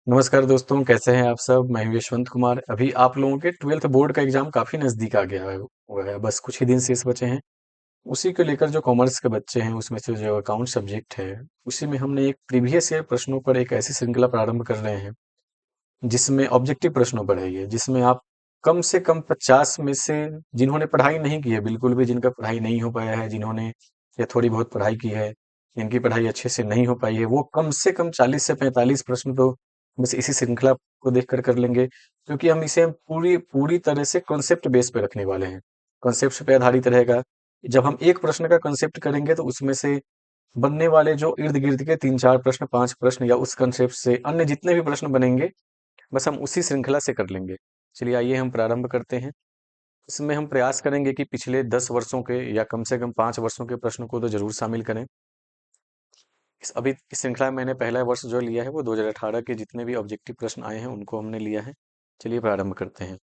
नमस्कार दोस्तों, कैसे हैं आप सब? मैं हूं यशवंत कुमार। अभी आप लोगों के 12th बोर्ड का एग्जाम काफी नजदीक आ गया हुआ है। बस कुछ ही दिन शेष बचे हैं। उसी को लेकर जो कॉमर्स के बच्चे हैं उसमें से जो अकाउंट सब्जेक्ट है, उसी में हमने एक प्रीवियस ईयर प्रश्नों पर एक ऐसी श्रृंखला प्रारंभ कर रहे हैं जिसमें ऑब्जेक्टिव प्रश्नों पर है ये, जिसमें आप कम से कम 50 में से, जिन्होंने पढ़ाई नहीं की है, बिल्कुल भी जिनका पढ़ाई नहीं हो पाया है, जिन्होंने या थोड़ी बहुत पढ़ाई की है, जिनकी पढ़ाई अच्छे से नहीं हो पाई है, वो कम से कम 40 से 45 प्रश्न तो बस इसी श्रृंखला को देखकर कर लेंगे। क्योंकि हम इसे पूरी पूरी तरह से कॉन्सेप्ट बेस पे रखने वाले हैं। कॉन्सेप्ट पे आधारित रहेगा। जब हम एक प्रश्न का कॉन्सेप्ट करेंगे तो उसमें से बनने वाले जो इर्द गिर्द के 3-4 प्रश्न, 5 प्रश्न या उस कॉन्सेप्ट से अन्य जितने भी प्रश्न बनेंगे, बस हम उसी श्रृंखला से कर लेंगे। चलिए आइए हम प्रारंभ करते हैं। इसमें हम प्रयास करेंगे कि पिछले 10 वर्षों के या कम से कम 5 वर्षों के प्रश्नों को तो जरूर शामिल करें। अभी इस श्रृंखला में मैंने पहला वर्ष जो लिया है वो 2018 के जितने भी ऑब्जेक्टिव प्रश्न आए हैं उनको हमने लिया है। चलिए प्रारंभ करते हैं।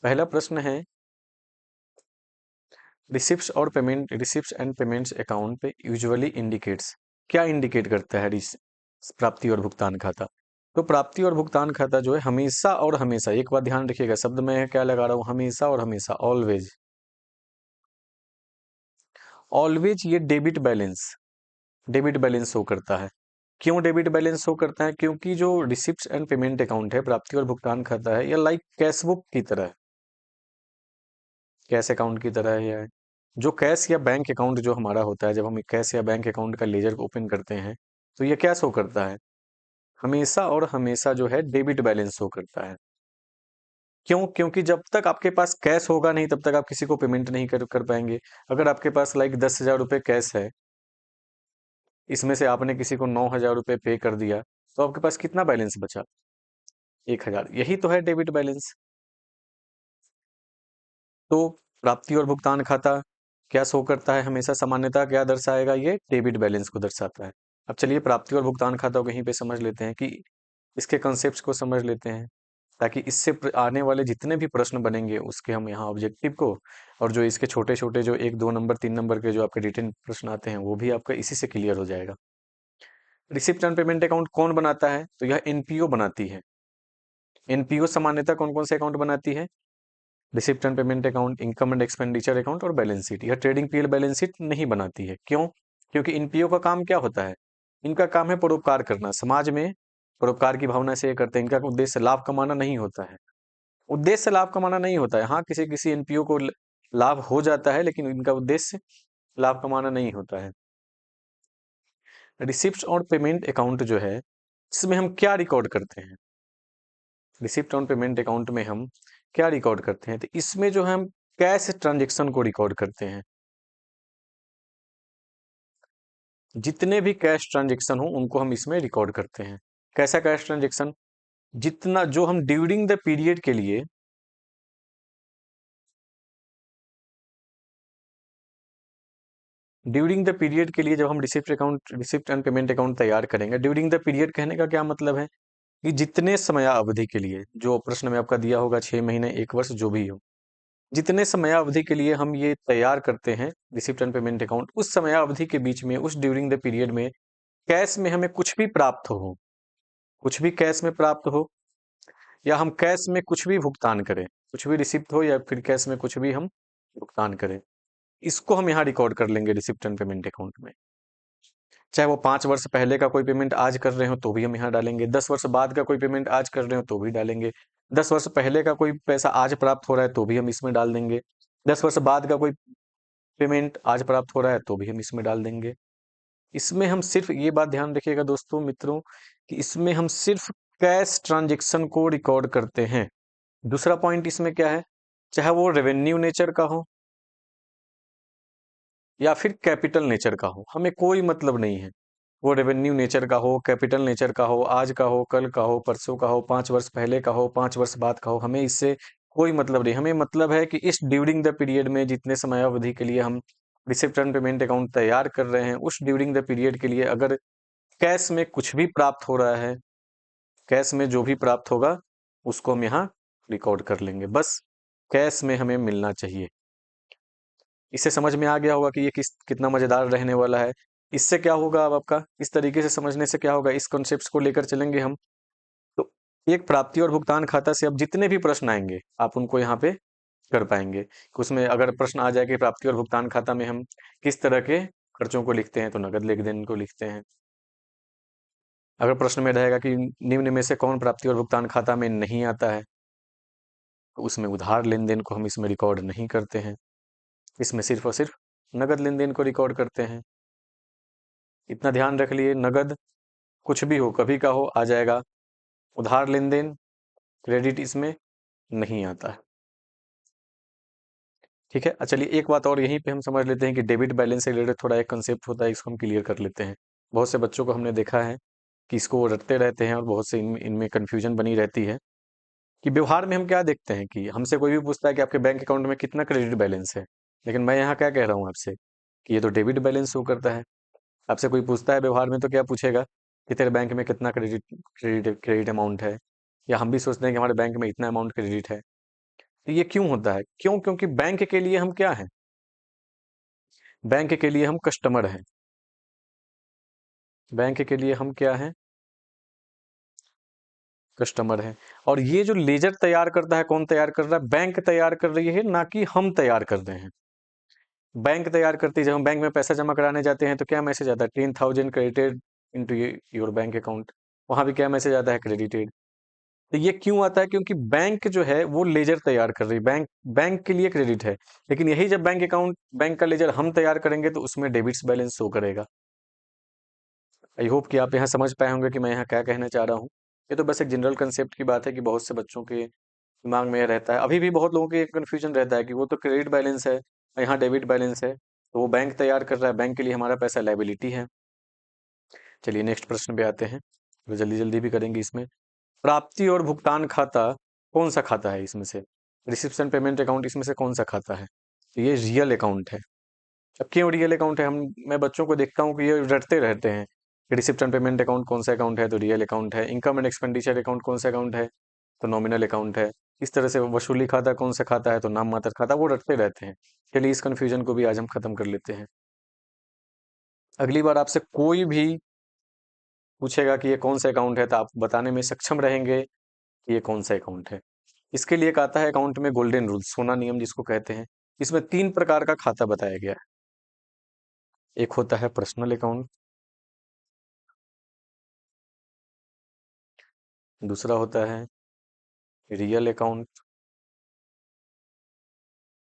पहला प्रश्न है, रिसिप्ट्स एंड पेमेंट्स अकाउंट पे यूजुअली इंडिकेट्स, क्या इंडिकेट करता है प्राप्ति और भुगतान खाता? तो प्राप्ति और भुगतान खाता जो है हमेशा और हमेशा, एक बात ध्यान रखिएगा, शब्द मैं क्या लगा रहा हूं, हमेशा और हमेशा, ऑलवेज। ऑलवेज ये डेबिट बैलेंस शो करता है। क्यों डेबिट बैलेंस शो करता है? क्योंकि जो रिसिप्ट एंड पेमेंट अकाउंट है, प्राप्ति और भुगतान खाता है, या लाइक कैशबुक की तरह है, कैश अकाउंट की तरह है। जो कैश या बैंक अकाउंट जो हमारा होता है, जब हम कैश या बैंक अकाउंट का लेजर ओपन करते हैं तो ये क्या शो करता है? हमेशा और हमेशा जो है डेबिट बैलेंस शो करता है। क्यों? क्योंकि जब तक आपके पास कैश होगा नहीं तब तक आप किसी को पेमेंट नहीं कर पाएंगे। अगर आपके पास लाइक 10,000 रुपये कैश है, इसमें से आपने किसी को 9,000 रुपये पे कर दिया, तो आपके पास कितना बैलेंस बचा? 1,000। यही तो है डेबिट बैलेंस। तो प्राप्ति और भुगतान खाता क्या शो करता है? हमेशा सामान्यतः क्या दर्शाएगा? ये डेबिट बैलेंस को दर्शाता है। अब चलिए प्राप्ति और भुगतान खाता को यहीं पे समझ लेते हैं, कि इसके कंसेप्ट को समझ लेते हैं, ताकि इससे आने वाले जितने भी प्रश्न बनेंगे उसके हम यहाँ ऑब्जेक्टिव को, और जो इसके छोटे छोटे जो 1, 2 नंबर 3 नंबर के जो आपके रिटन प्रश्न आते हैं वो भी आपका इसी से क्लियर हो जाएगा। रिसिप्ट एंड पेमेंट अकाउंट कौन बनाता है? तो यह एनपीओ बनाती है। एनपीओ सामान्यतः कौन कौन से अकाउंट बनाती है? Receipt and payment account, income and expenditure account और बैलेंस शीट। यह ट्रेडिंग पीएल बैलेंस शीट नहीं बनाती है। क्यों? क्योंकि इनपीओ का काम क्या होता है? इनका काम है परोपकार करना, समाज में परोपकार की भावना से ये करते हैं। इनका उद्देश्य लाभ कमाना नहीं होता है। उद्देश्य लाभ कमाना नहीं होता है। हाँ, किसी किसी एनपीओ को लाभ हो जाता है, लेकिन इनका उद्देश्य लाभ कमाना नहीं होता है। रिसिप्ट और पेमेंट अकाउंट जो है, इसमें हम क्या रिकॉर्ड करते हैं? रिसिप्ट ऑन पेमेंट अकाउंट में हम क्या रिकॉर्ड करते हैं? तो इसमें जो हम कैश ट्रांजेक्शन को रिकॉर्ड करते हैं। जितने भी कैश ट्रांजेक्शन हो उनको हम इसमें रिकॉर्ड करते हैं। कैसा कैश ट्रांजेक्शन? जितना जो हम ड्यूरिंग द पीरियड के लिए, जब हम रिसिप्ट एंड पेमेंट अकाउंट तैयार करेंगे, ड्यूरिंग द पीरियड कहने का क्या मतलब है? कि जितने समयावधि के लिए, जो प्रश्न में आपका दिया होगा 6 महीने, 1 वर्ष, जो भी हो, जितने समयावधि के लिए हम ये तैयार करते हैं रिसिप्ट एंड पेमेंट अकाउंट, उस समयावधि के बीच में, उस ड्यूरिंग द पीरियड में कैश में हमें कुछ भी प्राप्त हो, कुछ भी कैश में प्राप्त हो, या हम कैश में कुछ भी भुगतान करें, कुछ भी रिसिप्ट हो या फिर कैश में कुछ भी हम भुगतान करें, इसको हम यहाँ रिकॉर्ड कर लेंगे रिसिप्ट एंड पेमेंट अकाउंट में। चाहे वो 5 वर्ष पहले का कोई पेमेंट आज कर रहे हो तो भी हम यहाँ डालेंगे, 10 वर्ष बाद का कोई पेमेंट आज कर रहे हो तो भी डालेंगे, 10 वर्ष पहले का कोई पैसा आज प्राप्त हो रहा है तो भी हम इसमें डाल देंगे, 10 वर्ष बाद का कोई पेमेंट आज प्राप्त हो रहा है तो भी हम इसमें डाल देंगे। इसमें हम सिर्फ ये बात ध्यान रखिएगा दोस्तों, मित्रों, कि इसमें हम सिर्फ कैश ट्रांजेक्शन को रिकॉर्ड करते हैं। दूसरा पॉइंट इसमें क्या है? चाहे वो रेवेन्यू नेचर का हो या फिर कैपिटल नेचर का हो, हमें कोई मतलब नहीं है। वो रेवेन्यू नेचर का हो, कैपिटल नेचर का हो, आज का हो, कल का हो, परसों का हो, 5 वर्ष पहले का हो, 5 वर्ष बाद का हो, हमें इससे कोई मतलब नहीं। हमें मतलब है कि इस ड्यूरिंग द पीरियड में जितने समयावधि के लिए हम रिसिप्ट एंड पेमेंट अकाउंट तैयार कर रहे हैं, उस ड्यूरिंग द पीरियड के लिए अगर कैश में कुछ भी प्राप्त हो रहा है, कैश में जो भी प्राप्त होगा उसको हम यहाँ रिकॉर्ड कर लेंगे। बस कैश में हमें मिलना चाहिए। इससे समझ में आ गया होगा कि ये कितना मजेदार रहने वाला है। इससे क्या होगा, अब आपका इस तरीके से समझने से क्या होगा, इस कॉन्सेप्ट को लेकर चलेंगे हम, तो एक प्राप्ति और भुगतान खाता से अब जितने भी प्रश्न आएंगे आप उनको यहाँ पे कर पाएंगे। उसमें अगर प्रश्न आ जाए कि प्राप्ति और भुगतान खाता में हम किस तरह के खर्चों को लिखते हैं, तो नगद लेन देन को लिखते हैं। अगर प्रश्न में रहेगा कि निम्न में से कौन प्राप्ति और भुगतान खाता में नहीं आता है, तो उसमें उधार लेन देन को हम इसमें रिकॉर्ड नहीं करते हैं, इसमें सिर्फ और सिर्फ नगद लेन देन को रिकॉर्ड करते हैं। इतना ध्यान रख लिए, नगद कुछ भी हो कभी का हो आ जाएगा, उधार लेन देन क्रेडिट इसमें नहीं आता है। ठीक है, चलिए एक बात और यहीं पे हम समझ लेते हैं कि डेबिट बैलेंस से रिलेटेड थोड़ा एक कंसेप्ट होता है, इसको हम क्लियर कर लेते हैं। बहुत से बच्चों को हमने देखा है कि इसको वो रटते रहते हैं और बहुत से इनमें कन्फ्यूजन बनी रहती है कि व्यवहार में हम क्या देखते हैं कि हमसे कोई भी पूछता है कि आपके बैंक अकाउंट में कितना क्रेडिट बैलेंस है, लेकिन मैं यहाँ क्या कह रहा हूँ आपसे कि ये तो डेबिट बैलेंस शो करता है। आपसे कोई पूछता है व्यवहार में तो क्या पूछेगा कि तेरे बैंक में कितना क्रेडिट क्रेडिट क्रेडिट अमाउंट है, या हम भी सोचते हैं कि हमारे बैंक में इतना अमाउंट क्रेडिट है। तो ये क्यों होता है? क्यों? क्योंकि बैंक के लिए हम क्या हैं? बैंक के लिए हम कस्टमर हैं। बैंक के लिए हम क्या हैं? कस्टमर हैं। और ये जो लेजर तैयार करता है, कौन तैयार कर रहा है? बैंक तैयार कर रही है, ना कि हम तैयार कर रहे हैं। बैंक तैयार करती है। जब हम बैंक में पैसा जमा कराने जाते हैं तो क्या मैसेज आता है? 10,000 credited into your bank account. वहां भी क्या मैसेज आता है? क्रेडिटेड। तो ये क्यों आता है? क्योंकि बैंक जो है वो लेजर तैयार कर रही है, बैंक बैंक के लिए क्रेडिट है। लेकिन यही जब बैंक अकाउंट, बैंक का लेजर हम तैयार करेंगे तो उसमें डेबिट्स बैलेंस शो करेगा। आई होप कि आप यहाँ समझ पाए होंगे कि मैं यहाँ क्या कहना चाह रहा हूँ। ये तो बस एक जनरल कंसेप्ट की बात है कि बहुत से बच्चों के दिमाग में यह रहता है, अभी भी बहुत लोगों के कन्फ्यूजन रहता है कि वो तो क्रेडिट बैलेंस है, यहाँ डेबिट बैलेंस है, तो वो बैंक तैयार कर रहा है, बैंक के लिए हमारा पैसा लायबिलिटी है। चलिए नेक्स्ट प्रश्न पे आते हैं, तो जल्दी जल्दी भी करेंगे इसमें। प्राप्ति और भुगतान खाता कौन सा खाता है इसमें से? रिसिप्शन पेमेंट अकाउंट इसमें से कौन सा खाता है? तो ये रियल अकाउंट है। अब क्यों रियल अकाउंट है? मैं बच्चों को देखता हूँ कि ये रटते रहते हैं कि रिसिप्शन पेमेंट अकाउंट कौन सा अकाउंट है, तो रियल अकाउंट है। इनकम एंड एक्सपेंडिचर अकाउंट कौन सा अकाउंट है, तो नॉमिनल अकाउंट है। इस तरह से वसूली खाता कौन सा खाता है, तो नाम मात्र खाता। वो रटते रहते हैं। चलिए इस कंफ्यूजन को भी आज हम खत्म कर लेते हैं। अगली बार आपसे कोई भी पूछेगा कि ये कौन सा अकाउंट है, तो आप बताने में सक्षम रहेंगे कि ये कौन सा अकाउंट है। इसके लिए एक आता है अकाउंट में गोल्डन रूल, सोना नियम जिसको कहते हैं। इसमें 3 प्रकार का खाता बताया गया है। एक होता है पर्सनल अकाउंट, दूसरा होता है रियल अकाउंट,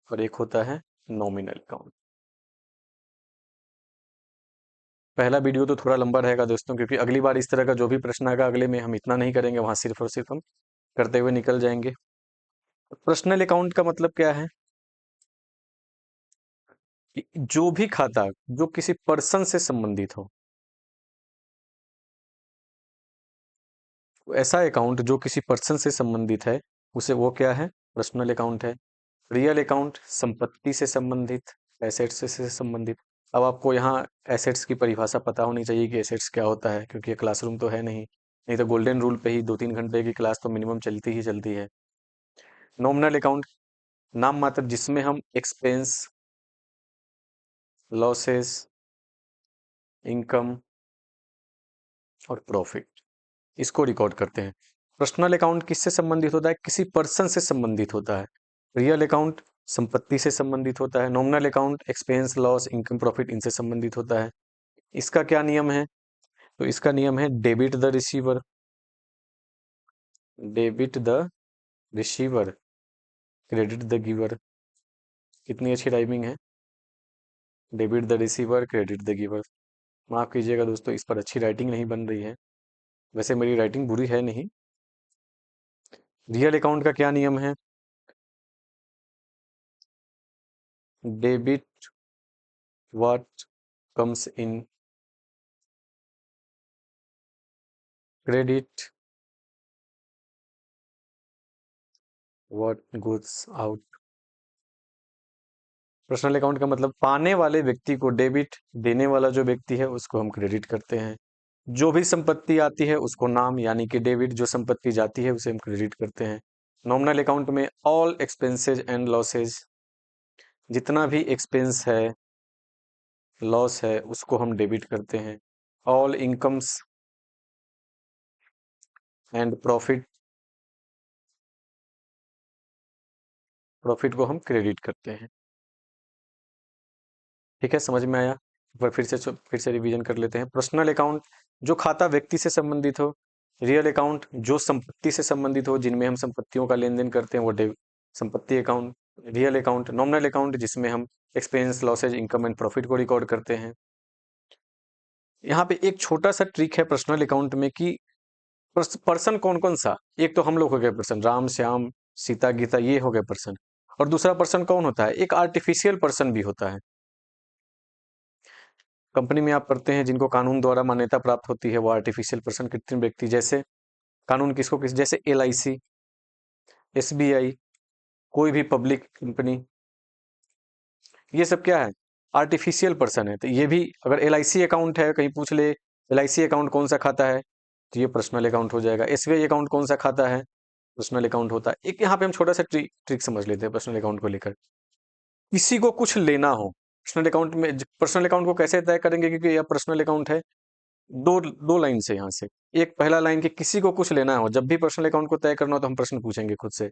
और एक होता है नॉमिनल अकाउंट। पहला वीडियो तो थोड़ा लंबा रहेगा दोस्तों, क्योंकि अगली बार इस तरह का जो भी प्रश्न आएगा अगले में हम इतना नहीं करेंगे, वहां सिर्फ और सिर्फ हम करते हुए निकल जाएंगे। पर्सनल अकाउंट का मतलब क्या है कि जो भी खाता जो किसी पर्सन से संबंधित हो, ऐसा अकाउंट जो किसी पर्सन से संबंधित है, उसे वो क्या है? पर्सनल अकाउंट है। रियल अकाउंट संपत्ति से संबंधित, एसेट्स से संबंधित। अब आपको यहाँ एसेट्स की परिभाषा पता होनी चाहिए कि एसेट्स क्या होता है, क्योंकि ये क्लासरूम तो है नहीं, नहीं तो गोल्डन रूल पे ही 2-3 घंटे की क्लास तो मिनिमम चलती ही चलती है। नॉमिनल अकाउंट नाम मात्र, जिसमें हम एक्सपेंस, लॉसेस, इनकम और प्रॉफिट इसको रिकॉर्ड करते हैं। पर्सनल अकाउंट किससे संबंधित होता है? किसी पर्सन से संबंधित होता है। रियल अकाउंट संपत्ति से संबंधित होता है। Nominal account expense, loss, income, profit इनसे संबंधित होता है। इसका क्या नियम है? तो इसका नियम है debit the receiver, debit the receiver, credit the giver. कितनी अच्छी राइमिंग है, debit the receiver, credit the giver. माफ कीजिएगा दोस्तों, इस पर अच्छी राइटिंग नहीं बन रही है, वैसे मेरी राइटिंग बुरी है नहीं। रियल अकाउंट का क्या नियम है? Debit what comes in, credit what goes out. Personal account का मतलब पाने वाले व्यक्ति को डेबिट, देने वाला जो व्यक्ति है उसको हम क्रेडिट करते हैं। जो भी संपत्ति आती है उसको नाम यानी कि डेबिट, जो संपत्ति जाती है उसे हम क्रेडिट करते हैं। नॉमिनल अकाउंट में ऑल एक्सपेंसेस एंड लॉसेज, जितना भी एक्सपेंस है, लॉस है, उसको हम डेबिट करते हैं। All incomes and profit, profit को हम क्रेडिट करते हैं। ठीक है, समझ में आया? एक बार फिर से रिवीजन कर लेते हैं। पर्सनल अकाउंट जो खाता व्यक्ति से संबंधित हो, रियल अकाउंट जो संपत्ति से संबंधित हो, जिनमें हम संपत्तियों का लेन देन करते हैं, वो संपत्ति account, real account, nominal account जिसमें हम expense, losses, income and profit को रिकॉर्ड करते हैं। यहाँ पे एक छोटा सा ट्रिक है पर्सनल अकाउंट में कि पर्सन कौन कौन सा, एक तो हम लोग हो गए पर्सन, राम श्याम सीता गीता, ये हो गए पर्सन। और दूसरा पर्सन कौन होता है? एक आर्टिफिशियल पर्सन भी होता है। कंपनी में आप पढ़ते हैं जिनको कानून द्वारा मान्यता प्राप्त होती है, वो आर्टिफिशियल पर्सन, कृत्रिम व्यक्ति। जैसे कानून किसको किस, जैसे LIC, SBI, कोई भी पब्लिक कंपनी, ये सब क्या है? आर्टिफिशियल पर्सन है। तो ये भी अगर LIC अकाउंट है, कहीं पूछ ले LIC अकाउंट कौन सा खाता है, तो ये पर्सनल अकाउंट हो जाएगा। SBI अकाउंट कौन सा खाता है, पर्सनल अकाउंट होता है। एक यहाँ पे हम छोटा सा ट्रिक समझ लेते हैं पर्सनल अकाउंट को लेकर। किसी को कुछ लेना हो पर्सनल अकाउंट में, पर्सनल अकाउंट को कैसे तय करेंगे? क्योंकि यह पर्सनल अकाउंट है, दो दो लाइन से यहाँ से। एक पहला लाइन कि किसी को कुछ लेना हो, जब भी पर्सनल अकाउंट को तय करना हो तो हम प्रश्न पूछेंगे खुद से,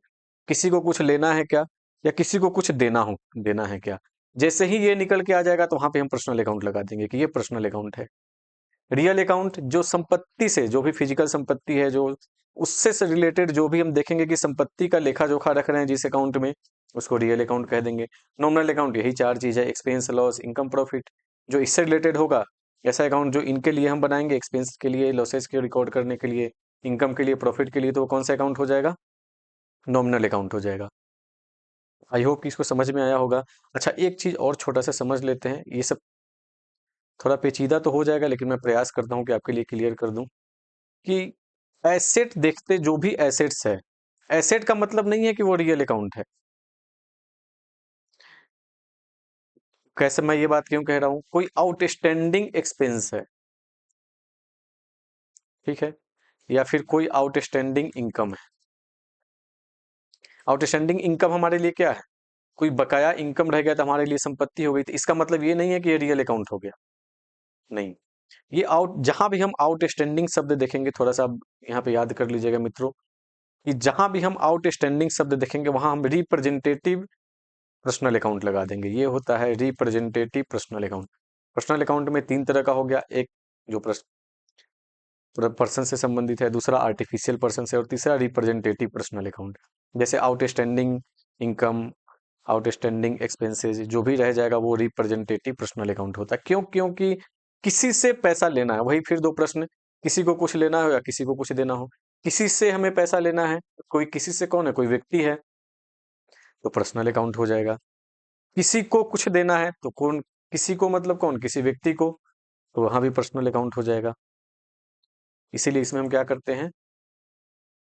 किसी को कुछ लेना है क्या, या किसी को कुछ देना है क्या। जैसे ही ये निकल के आ जाएगा तो वहां पे हम पर्सनल अकाउंट लगा देंगे कि ये पर्सनल अकाउंट है। रियल अकाउंट जो संपत्ति से, जो भी फिजिकल संपत्ति है, जो उससे से रिलेटेड जो भी हम देखेंगे कि संपत्ति का लेखा जोखा रख रहे हैं जिस अकाउंट में, उसको रियल अकाउंट कह देंगे। नॉमिनल अकाउंट यही चार चीज है, एक्सपेंस, लॉस, इनकम, प्रॉफिट, जो इससे रिलेटेड होगा। ऐसा अकाउंट जो इनके लिए हम बनाएंगे, एक्सपेंस के लिए, लॉसेस के रिकॉर्ड करने के लिए, इनकम के लिए, प्रॉफिट के लिए, तो वो कौन सा अकाउंट हो जाएगा? नॉमिनल अकाउंट हो जाएगा। आई होप कि इसको समझ में आया होगा। अच्छा, एक चीज और छोटा सा समझ लेते हैं, ये सब थोड़ा पेचीदा तो हो जाएगा लेकिन मैं प्रयास करता हूँ कि आपके लिए क्लियर कर दूं कि एसेट देखते, जो भी एसेट्स है, एसेट का मतलब नहीं है कि वो रियल अकाउंट है। कैसे मैं ये बात क्यों कह रहा हूं? कोई आउटस्टैंडिंग एक्सपेंस है, ठीक है, या फिर कोई आउटस्टैंडिंग इनकम है। आउटस्टैंडिंग इनकम हमारे लिए क्या है? कोई बकाया इनकम रह गया तो हमारे लिए संपत्ति हो गई। तो इसका मतलब ये नहीं है कि ये रियल अकाउंट हो गया, नहीं। ये जहां भी हम आउटस्टैंडिंग शब्द देखेंगे, थोड़ा सा आप यहाँ पे याद कर लीजिएगा मित्रों, कि जहां भी हम आउटस्टैंडिंग शब्द देखेंगे वहां हम रिप्रेजेंटेटिव पर्सनल अकाउंट लगा देंगे। ये होता है representative personal account. Personal account में तीन तरह का हो गया, एक जो पर्सन से संबंधित है, दूसरा आर्टिफिशियल पर्सन से, और तीसरा रिप्रेजेंटेटिव पर्सनल अकाउंट। जैसे आउटस्टैंडिंग इनकम, आउटस्टैंडिंग एक्सपेंसेस, जो भी रह जाएगा वो रिप्रेजेंटेटिव पर्सनल अकाउंट होता है। क्यों? क्योंकि किसी से पैसा लेना है, वही फिर दो प्रश्न, किसी को कुछ लेना हो या किसी को कुछ देना हो। किसी से हमें पैसा लेना है, कोई किसी से कौन है? कोई व्यक्ति है, तो पर्सनल अकाउंट हो जाएगा। किसी को कुछ देना है तो कौन? किसी को मतलब कौन? किसी व्यक्ति को, तो वहां भी पर्सनल अकाउंट हो जाएगा। इसीलिए इसमें हम क्या करते हैं?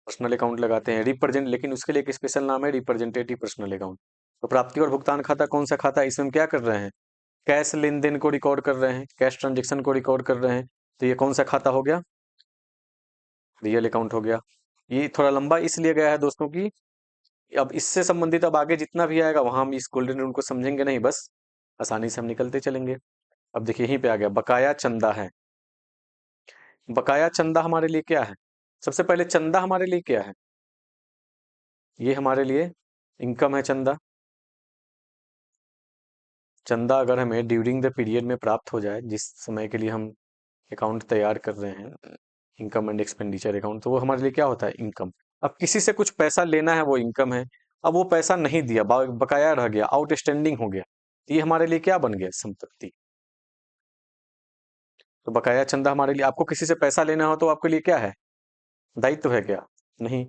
पर्सनल अकाउंट लगाते हैं। रिप्रेजेंट, लेकिन उसके लिए एक स्पेशल नाम है, रिप्रेजेंटेटिव पर्सनल अकाउंट। तो प्राप्ति और भुगतान खाता कौन सा खाता है? इसमें हम क्या कर रहे हैं? कैश लेन देन को रिकॉर्ड कर रहे हैं, कैश ट्रांजेक्शन को रिकॉर्ड कर रहे हैं। तो ये कौन सा खाता हो गया? रियल अकाउंट हो गया। ये थोड़ा लंबा इसलिए गया है दोस्तों की अब इससे संबंधित अब आगे जितना भी आएगा वहां हम इस गोल्डन रूल को समझेंगे नहीं, बस आसानी से हम निकलते चलेंगे। अब देखिए यहीं पे आ गया, बकाया चंदा है। बकाया चंदा हमारे लिए क्या है? सबसे पहले चंदा हमारे लिए क्या है? ये हमारे लिए इनकम है। चंदा, चंदा अगर हमें ड्यूरिंग द पीरियड में प्राप्त हो जाए, जिस समय के लिए हम अकाउंट तैयार कर रहे हैं, इनकम एंड एक्सपेंडिचर अकाउंट, तो वो हमारे लिए क्या होता है? इनकम। अब किसी से कुछ पैसा लेना है, वो इनकम है। अब वो पैसा नहीं दिया, बकाया रह गया, आउटस्टैंडिंग हो गया, तो ये हमारे लिए क्या बन गया? संपत्ति। तो बकाया चंदा हमारे लिए, आपको किसी से पैसा लेना हो तो आपके लिए क्या है? दायित्व है क्या? नहीं।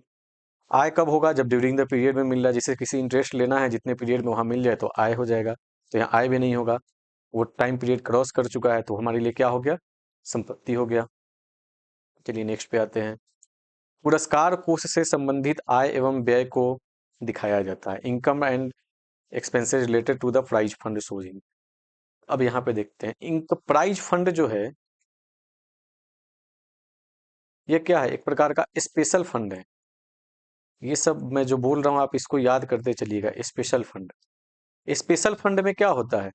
आय कब होगा? जब ड्यूरिंग द पीरियड में मिल रहा है, जिसे किसी इंटरेस्ट लेना है, जितने पीरियड में वहां मिल जाए तो आय हो जाएगा। तो यहाँ आय भी नहीं होगा, वो टाइम पीरियड क्रॉस कर चुका है, तो हमारे लिए क्या हो गया? संपत्ति हो गया। चलिए नेक्स्ट पे आते हैं। पुरस्कार कोष से संबंधित आय एवं व्यय को दिखाया जाता है। Income and expenses related to the prize fund सोजिंग। अब यहाँ पे देखते हैं, इनका प्राइज फंड जो है, ये क्या है? एक प्रकार का स्पेशल फंड है। ये सब मैं जो बोल रहा हूं आप इसको याद करते चलिएगा। स्पेशल फंड, स्पेशल फंड में क्या होता है?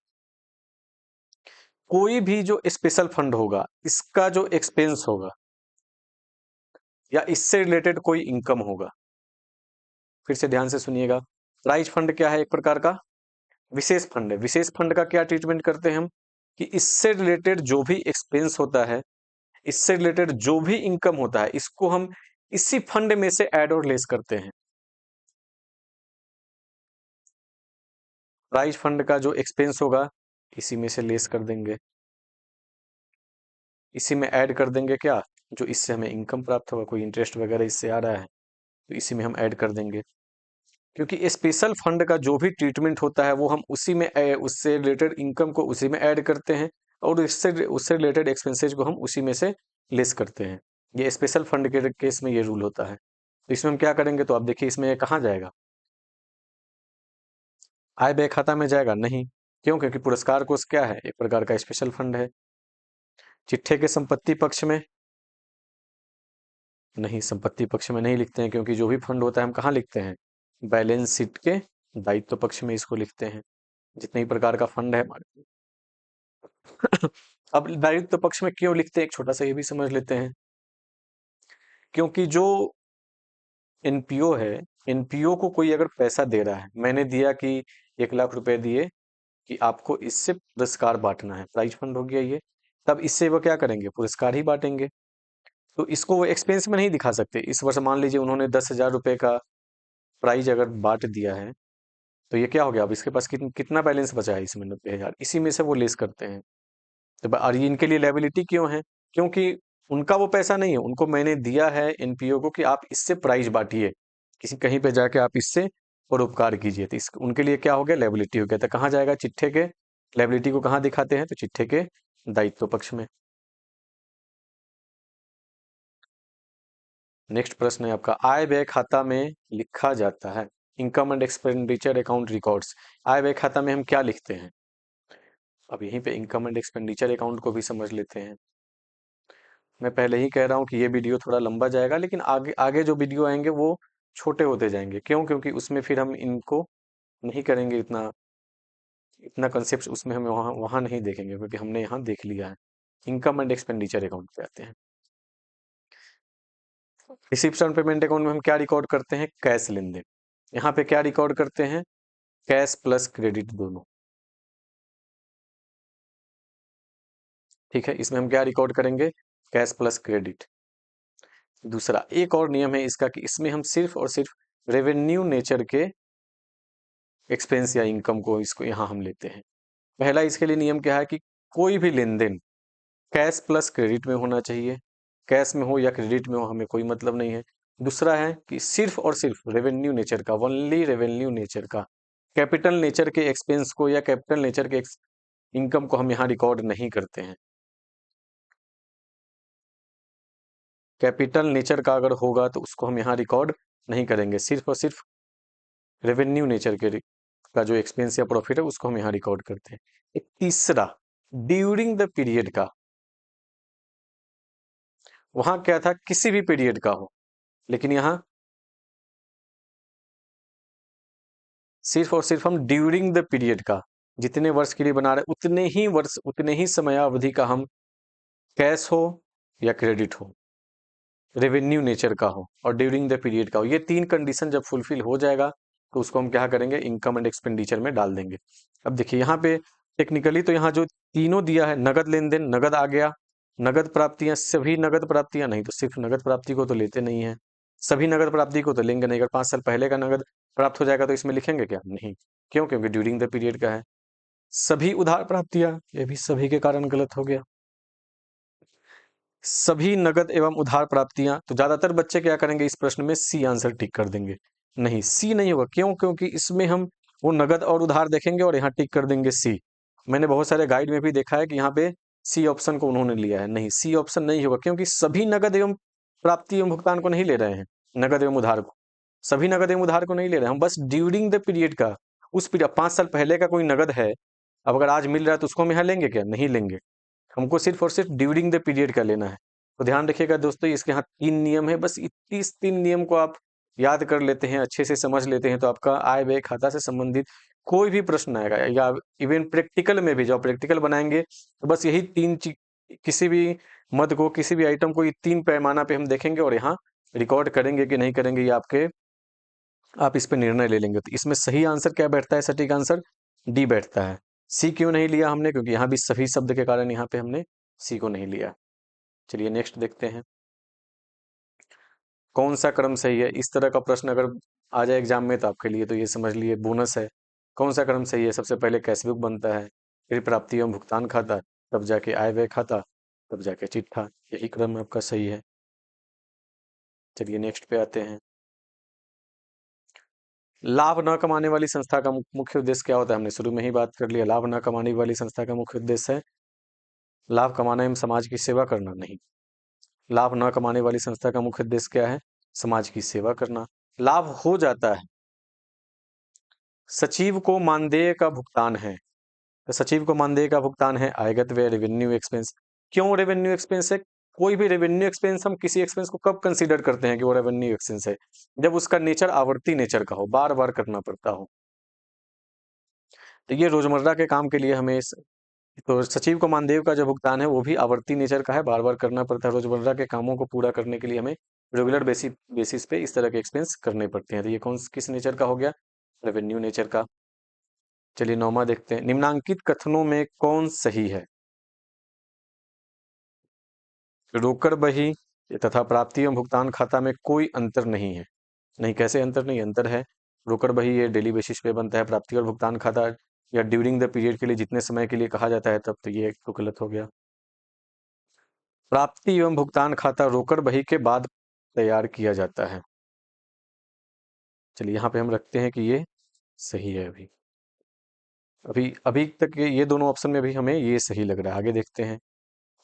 कोई भी जो स्पेशल फंड होगा, इसका जो एक्सपेंस होगा या इससे रिलेटेड कोई इनकम होगा, फिर से ध्यान से सुनिएगा, प्राइज फंड क्या है? एक प्रकार का विशेष फंड है। विशेष फंड का क्या ट्रीटमेंट करते हैं हम कि इससे रिलेटेड जो भी एक्सपेंस होता है, इससे रिलेटेड जो भी इनकम होता है, इसको हम इसी फंड में से ऐड और लेस करते हैं। प्राइज फंड का जो एक्सपेंस होगा इसी में से लेस कर देंगे, इसी में ऐड कर देंगे क्या, जो इससे हमें इनकम प्राप्त होगा, कोई इंटरेस्ट वगैरह इससे आ रहा है तो इसी में हम ऐड कर देंगे। क्योंकि स्पेशल फंड का जो भी ट्रीटमेंट होता है वो हम उसी में उससे रिलेटेड इनकम को उसी में ऐड करते हैं और इससे उससे रिलेटेड एक्सपेंसेज को हम उसी में से लेस करते हैं। ये स्पेशल फंड के केस में ये रूल होता है। तो इसमें हम क्या करेंगे, तो आप देखिए इसमें ये कहाँ जाएगा, आय व्यय खाता में जाएगा नहीं। क्यों? क्योंकि पुरस्कार कोष क्या है? एक प्रकार का स्पेशल फंड है। चिट्ठे के संपत्ति पक्ष में नहीं, संपत्ति पक्ष में नहीं लिखते हैं, क्योंकि जो भी फंड होता है हम कहाँ लिखते हैं? बैलेंस शीट के दायित्व पक्ष में इसको लिखते हैं, जितने ही प्रकार का फंड है हमारे। अब दायित्व पक्ष में क्यों लिखते हैं, एक छोटा सा ये भी समझ लेते हैं। क्योंकि जो एनपीओ है, एनपीओ को कोई अगर पैसा दे रहा है, मैंने दिया कि 1 लाख रुपए दिए कि आपको इससे पुरस्कार बांटना है, प्राइज फंड हो गया ये, तब इससे वो क्या करेंगे? पुरस्कार ही बांटेंगे। तो इसको वो एक्सपेंस में नहीं दिखा सकते। इस वर्ष मान लीजिए उन्होंने 10,000 रुपए का प्राइज अगर बांट दिया है, तो ये क्या हो गया? अब इसके पास कितना बैलेंस बचा है इसमें? 90,000, इसी में से वो लेस करते हैं। तो और ये इनके लिए लायबिलिटी क्यों है? क्योंकि उनका वो पैसा नहीं है, उनको मैंने दिया है एनपीओ को कि आप इससे प्राइज बांटिए, किसी कहीं पे जाके आप इससे परोपकार कीजिए, तो इस उनके लिए क्या हो गया? लायबिलिटी हो गया। तो कहाँ जाएगा? चिट्ठे के, लायबिलिटी को कहाँ दिखाते हैं? तो चिट्ठे के दायित्व पक्ष में। नेक्स्ट प्रश्न है आपका, आय व्यय खाता में लिखा जाता है income and expenditure account records. आय व्यय खाता में हम क्या लिखते हैं? अब यहीं पे इनकम एंड एक्सपेंडिचर अकाउंट को भी समझ लेते हैं। मैं पहले ही कह रहा हूँ कि ये वीडियो थोड़ा लंबा जाएगा, लेकिन आगे आगे जो वीडियो आएंगे वो छोटे होते जाएंगे। क्यों? क्योंकि उसमें फिर हम इनको नहीं करेंगे, इतना इतना कंसेप्ट उसमें हम वहाँ वहाँ नहीं देखेंगे, क्योंकि हमने यहाँ देख लिया है। इनकम एंड एक्सपेंडिचर अकाउंट पे आते हैं। रिसिप्ट एंड पेमेंट अकाउंट में हम क्या रिकॉर्ड करते हैं? कैश लेन देन। यहाँ पे क्या रिकॉर्ड करते हैं? कैश प्लस क्रेडिट दोनों। ठीक है, इसमें हम क्या रिकॉर्ड करेंगे? Cash plus credit. दूसरा एक और नियम है इसका कि इसमें हम सिर्फ और सिर्फ रेवेन्यू नेचर के एक्सपेंस या इनकम को इसको यहाँ हम लेते हैं। पहला इसके लिए नियम क्या है कि कोई भी लेन देन कैश प्लस क्रेडिट में होना चाहिए। कैश में हो या क्रेडिट में हो हमें कोई मतलब नहीं है। दूसरा है कि सिर्फ और सिर्फ रेवेन्यू नेचर का, ओनली रेवेन्यू नेचर का, कैपिटल नेचर के एक्सपेंस को या कैपिटल नेचर के इनकम को हम यहाँ रिकॉर्ड नहीं करते हैं। कैपिटल नेचर का अगर होगा तो उसको हम यहाँ रिकॉर्ड नहीं करेंगे। सिर्फ और सिर्फ रेवेन्यू नेचर के का जो एक्सपेंस या प्रॉफिट है उसको हम यहाँ रिकॉर्ड करते हैं। एक तीसरा, ड्यूरिंग द पीरियड का, वहां क्या था? किसी भी पीरियड का हो, लेकिन यहाँ सिर्फ और सिर्फ हम ड्यूरिंग द पीरियड का, जितने वर्ष के लिए बना रहे उतने ही वर्ष, उतने ही समयावधि का हम कैश हो या क्रेडिट हो, रेवेन्यू नेचर का हो और ड्यूरिंग द पीरियड का हो, ये तीन कंडीशन जब फुलफिल हो जाएगा तो उसको हम क्या करेंगे? इनकम एंड एक्सपेंडिचर में डाल देंगे। अब देखिए यहाँ पे टेक्निकली तो यहाँ जो तीनों दिया है, नगद लेन देन, नगद आ गया, नगद प्राप्तियां, सभी नगद प्राप्तियां नहीं, तो सिर्फ नगद प्राप्ति को तो लेते नहीं है, सभी नगद प्राप्ति को तो लेंगे नहीं। अगर 5 साल पहले का नगद प्राप्त हो जाएगा तो इसमें लिखेंगे क्या? नहीं। क्यों? क्योंकि ड्यूरिंग द पीरियड का है। सभी उधार प्राप्तियां, ये भी सभी के कारण गलत हो गया। सभी नगद एवं उधार प्राप्तियां, तो ज्यादातर बच्चे क्या करेंगे इस प्रश्न में? सी आंसर टिक कर देंगे। नहीं, सी नहीं होगा। क्यों? क्योंकि इसमें हम वो नगद और उधार देखेंगे और यहाँ टिक कर देंगे सी। मैंने बहुत सारे गाइड में भी देखा है कि यहाँ पे सी ऑप्शन को उन्होंने लिया है। नहीं, सी ऑप्शन नहीं होगा, क्योंकि सभी नगद एवं प्राप्ति एवं भुगतान को नहीं ले रहे हैं, नगद एवं उधार को, सभी नगद एवं उधार को नहीं ले रहे हैं हम, बस ड्यूरिंग द पीरियड का, उस पीरियड 5 साल पहले का कोई नगद है, अब अगर आज मिल रहा है तो उसको हम यहाँ लेंगे क्या? नहीं लेंगे। हमको सिर्फ और सिर्फ ड्यूरिंग द पीरियड का लेना है। तो ध्यान रखिएगा दोस्तों, इसके यहाँ 3 नियम है, बस इस 3 नियम को आप याद कर लेते हैं, अच्छे से समझ लेते हैं, तो आपका आय व्यय खाता से संबंधित कोई भी प्रश्न आएगा या इवन प्रैक्टिकल में भी जब प्रैक्टिकल बनाएंगे तो बस यही किसी भी मद को, किसी भी आइटम को ये 3 पैमाना पे हम देखेंगे और यहाँ रिकॉर्ड करेंगे कि नहीं करेंगे, ये आपके आप इस पे निर्णय ले लेंगे। तो इसमें सही आंसर क्या बैठता है? सटीक आंसर डी बैठता है। सी क्यों नहीं लिया हमने? क्योंकि यहाँ भी सभी शब्द के कारण यहाँ पे हमने सी को नहीं लिया। चलिए नेक्स्ट देखते हैं। कौन सा क्रम सही है? इस तरह का प्रश्न अगर आ जाए एग्जाम में तो आपके लिए तो ये समझ लिए बोनस है। कौन सा क्रम सही है? सबसे पहले कैश बुक बनता है, फिर प्राप्ति एवं भुगतान खाता, तब जाके आय व्यय खाता, तब जाके चिट्ठा। यही क्रम आपका सही है। चलिए नेक्स्ट पे आते हैं। लाभ न कमाने वाली संस्था का मुख्य उद्देश्य क्या होता है? हमने शुरू में ही बात कर लिया। लाभ न कमाने वाली संस्था का मुख्य उद्देश्य है लाभ कमाना एवं समाज की सेवा करना। नहीं, लाभ न कमाने वाली संस्था का मुख्य उद्देश्य क्या है? समाज की सेवा करना। लाभ हो जाता है, सचिव को मानदेय का भुगतान है। तो सचिव को मानदेय का भुगतान है आयगत व्यय, रेवेन्यू एक्सपेंस। क्यों रेवेन्यू एक्सपेंस है? कोई भी रेवेन्यू एक्सपेंस हम किसी एक्सपेंस को कब कंसीडर करते हैं कि वो रेवेन्यू एक्सपेंस है? जब उसका नेचर आवर्ती नेचर का हो, बार बार करना पड़ता हो। तो ये रोजमर्रा के काम के लिए हमें तो सचिव को मानदेय का जो भुगतान है वो भी आवर्ती नेचर का है, बार बार करना पड़ता है। रोजमर्रा के कामों को पूरा करने के लिए हमें रेगुलर बेसिस पे इस तरह के एक्सपेंस करने पड़ते हैं। तो ये किस नेचर का हो गया? रेवेन्यू नेचर का। चलिए नौमा देखते हैं। निम्नांकित कथनों में कौन सही है? रोकड़ बही तथा प्राप्ति एवं भुगतान खाता में कोई अंतर नहीं है। नहीं, कैसे अंतर नहीं? अंतर है। रोकड़ बही ये डेली बेसिस पे बनता है, प्राप्ति और भुगतान खाता या ड्यूरिंग द पीरियड के लिए जितने समय के लिए कहा जाता है तब, तो ये तो गलत हो गया। प्राप्ति एवं भुगतान खाता रोकड़ बही के बाद तैयार किया जाता है। चलिए यहाँ पे हम रखते हैं कि ये सही है। अभी अभी अभी तक ये दोनों ऑप्शन में भी हमें ये सही लग रहा है। आगे देखते हैं।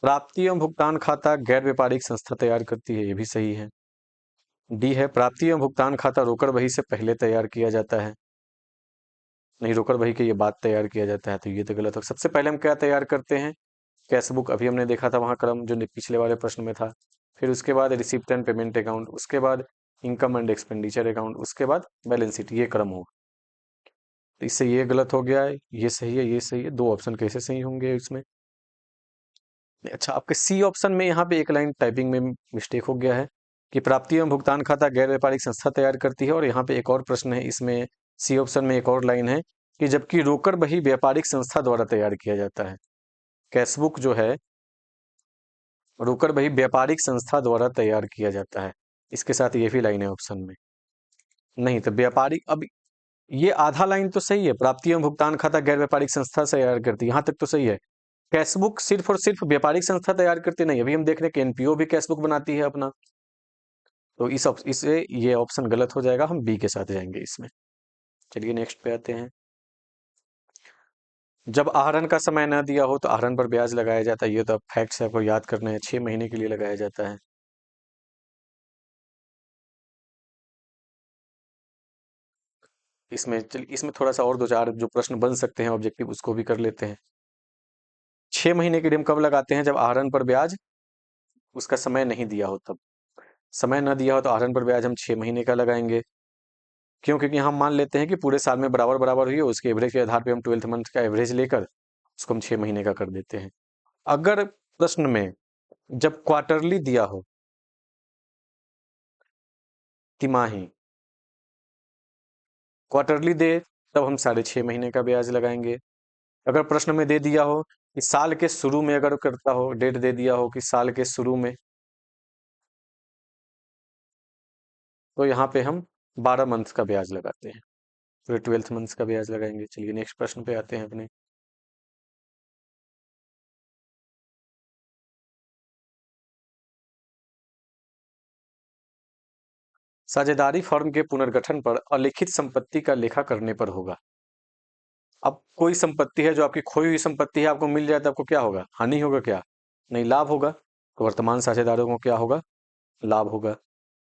प्राप्ति एवं भुगतान खाता गैर व्यापारिक संस्था तैयार करती है। ये भी सही है। डी है, प्राप्ति एवं भुगतान खाता रोकड़ बही से पहले तैयार किया जाता है। नहीं, रोकड़ बही के ये बाद तैयार किया जाता है, तो ये तो गलत हो। सबसे पहले हम क्या तैयार करते हैं? Cash book. अभी हमने देखा था वहां क्रम जो पिछले वाले प्रश्न में था। फिर उसके बाद रिसिप्ट एंड पेमेंट अकाउंट, उसके बाद इनकम एंड एक्सपेंडिचर अकाउंट, उसके बाद बैलेंस शीट। ये क्रम हो। तो इससे ये गलत हो गया है, ये सही है, ये सही है। दो ऑप्शन कैसे सही होंगे इसमें? अच्छा, आपके सी ऑप्शन में यहाँ पे एक लाइन टाइपिंग में मिस्टेक हो गया है कि प्राप्ति एवं भुगतान खाता गैर व्यापारिक संस्था तैयार करती है, और यहाँ पे एक और प्रश्न है इसमें सी ऑप्शन में एक और लाइन है कि जबकि रोकड़ बही व्यापारिक संस्था द्वारा तैयार किया जाता है। कैशबुक जो है रोकड़ बही व्यापारिक संस्था द्वारा तैयार किया जाता है। इसके साथ ये भी लाइन है ऑप्शन में। नहीं, तो व्यापारिक, अब ये आधा लाइन तो सही है, प्राप्ति एवं भुगतान खाता गैर व्यापारिक संस्था से तैयार करती है, यहाँ तक तो सही है। कैशबुक सिर्फ और सिर्फ व्यापारिक संस्था तैयार करती नहीं। अभी हम देख रहे हैं कि एनपीओ भी कैशबुक बनाती है अपना। तो इससे ये ऑप्शन गलत हो जाएगा, हम बी के साथ जाएंगे इसमें। चलिए नेक्स्ट पे आते हैं। जब आहरण का समय न दिया हो तो आहरण पर ब्याज लगाया जाता है। ये तो अब फैक्ट्स है, आपको याद करना है। 6 महीने के लिए लगाया जाता है। इसमें चलिए, इसमें थोड़ा सा और दो चार जो प्रश्न बन सकते हैं ऑब्जेक्टिव, उसको भी कर लेते हैं। 6 महीने के लिए हम कब लगाते हैं? जब आहरण पर ब्याज उसका समय नहीं दिया हो तब। समय न दिया हो तो आहरण पर ब्याज हम 6 महीने का लगाएंगे। क्यों? क्योंकि हम मान लेते हैं कि पूरे साल में बराबर बराबर हुई है, उसके एवरेज के आधार पे हम 12th मंथ का एवरेज लेकर उसको हम 6 महीने का कर देते हैं। अगर प्रश्न में जब क्वार्टरली दिया हो, तिमाही, क्वार्टरली दे, तब हम 6.5 महीने का ब्याज लगाएंगे। अगर प्रश्न में दे दिया हो कि साल के शुरू में, अगर करता हो, डेट दे दिया हो कि साल के शुरू में, तो यहाँ पे हम 12 मंथ का ब्याज लगाते हैं, फिर 12th मंथ का ब्याज लगाएंगे। चलिए नेक्स्ट प्रश्न पे आते हैं अपने। साझेदारी फर्म के पुनर्गठन पर अलिखित संपत्ति का लेखा करने पर होगा। अब कोई संपत्ति है जो आपकी खोई हुई संपत्ति है, आपको मिल जाए तो आपको क्या होगा? हानि होगा क्या? नहीं, लाभ होगा। तो वर्तमान साझेदारों को क्या होगा? लाभ होगा।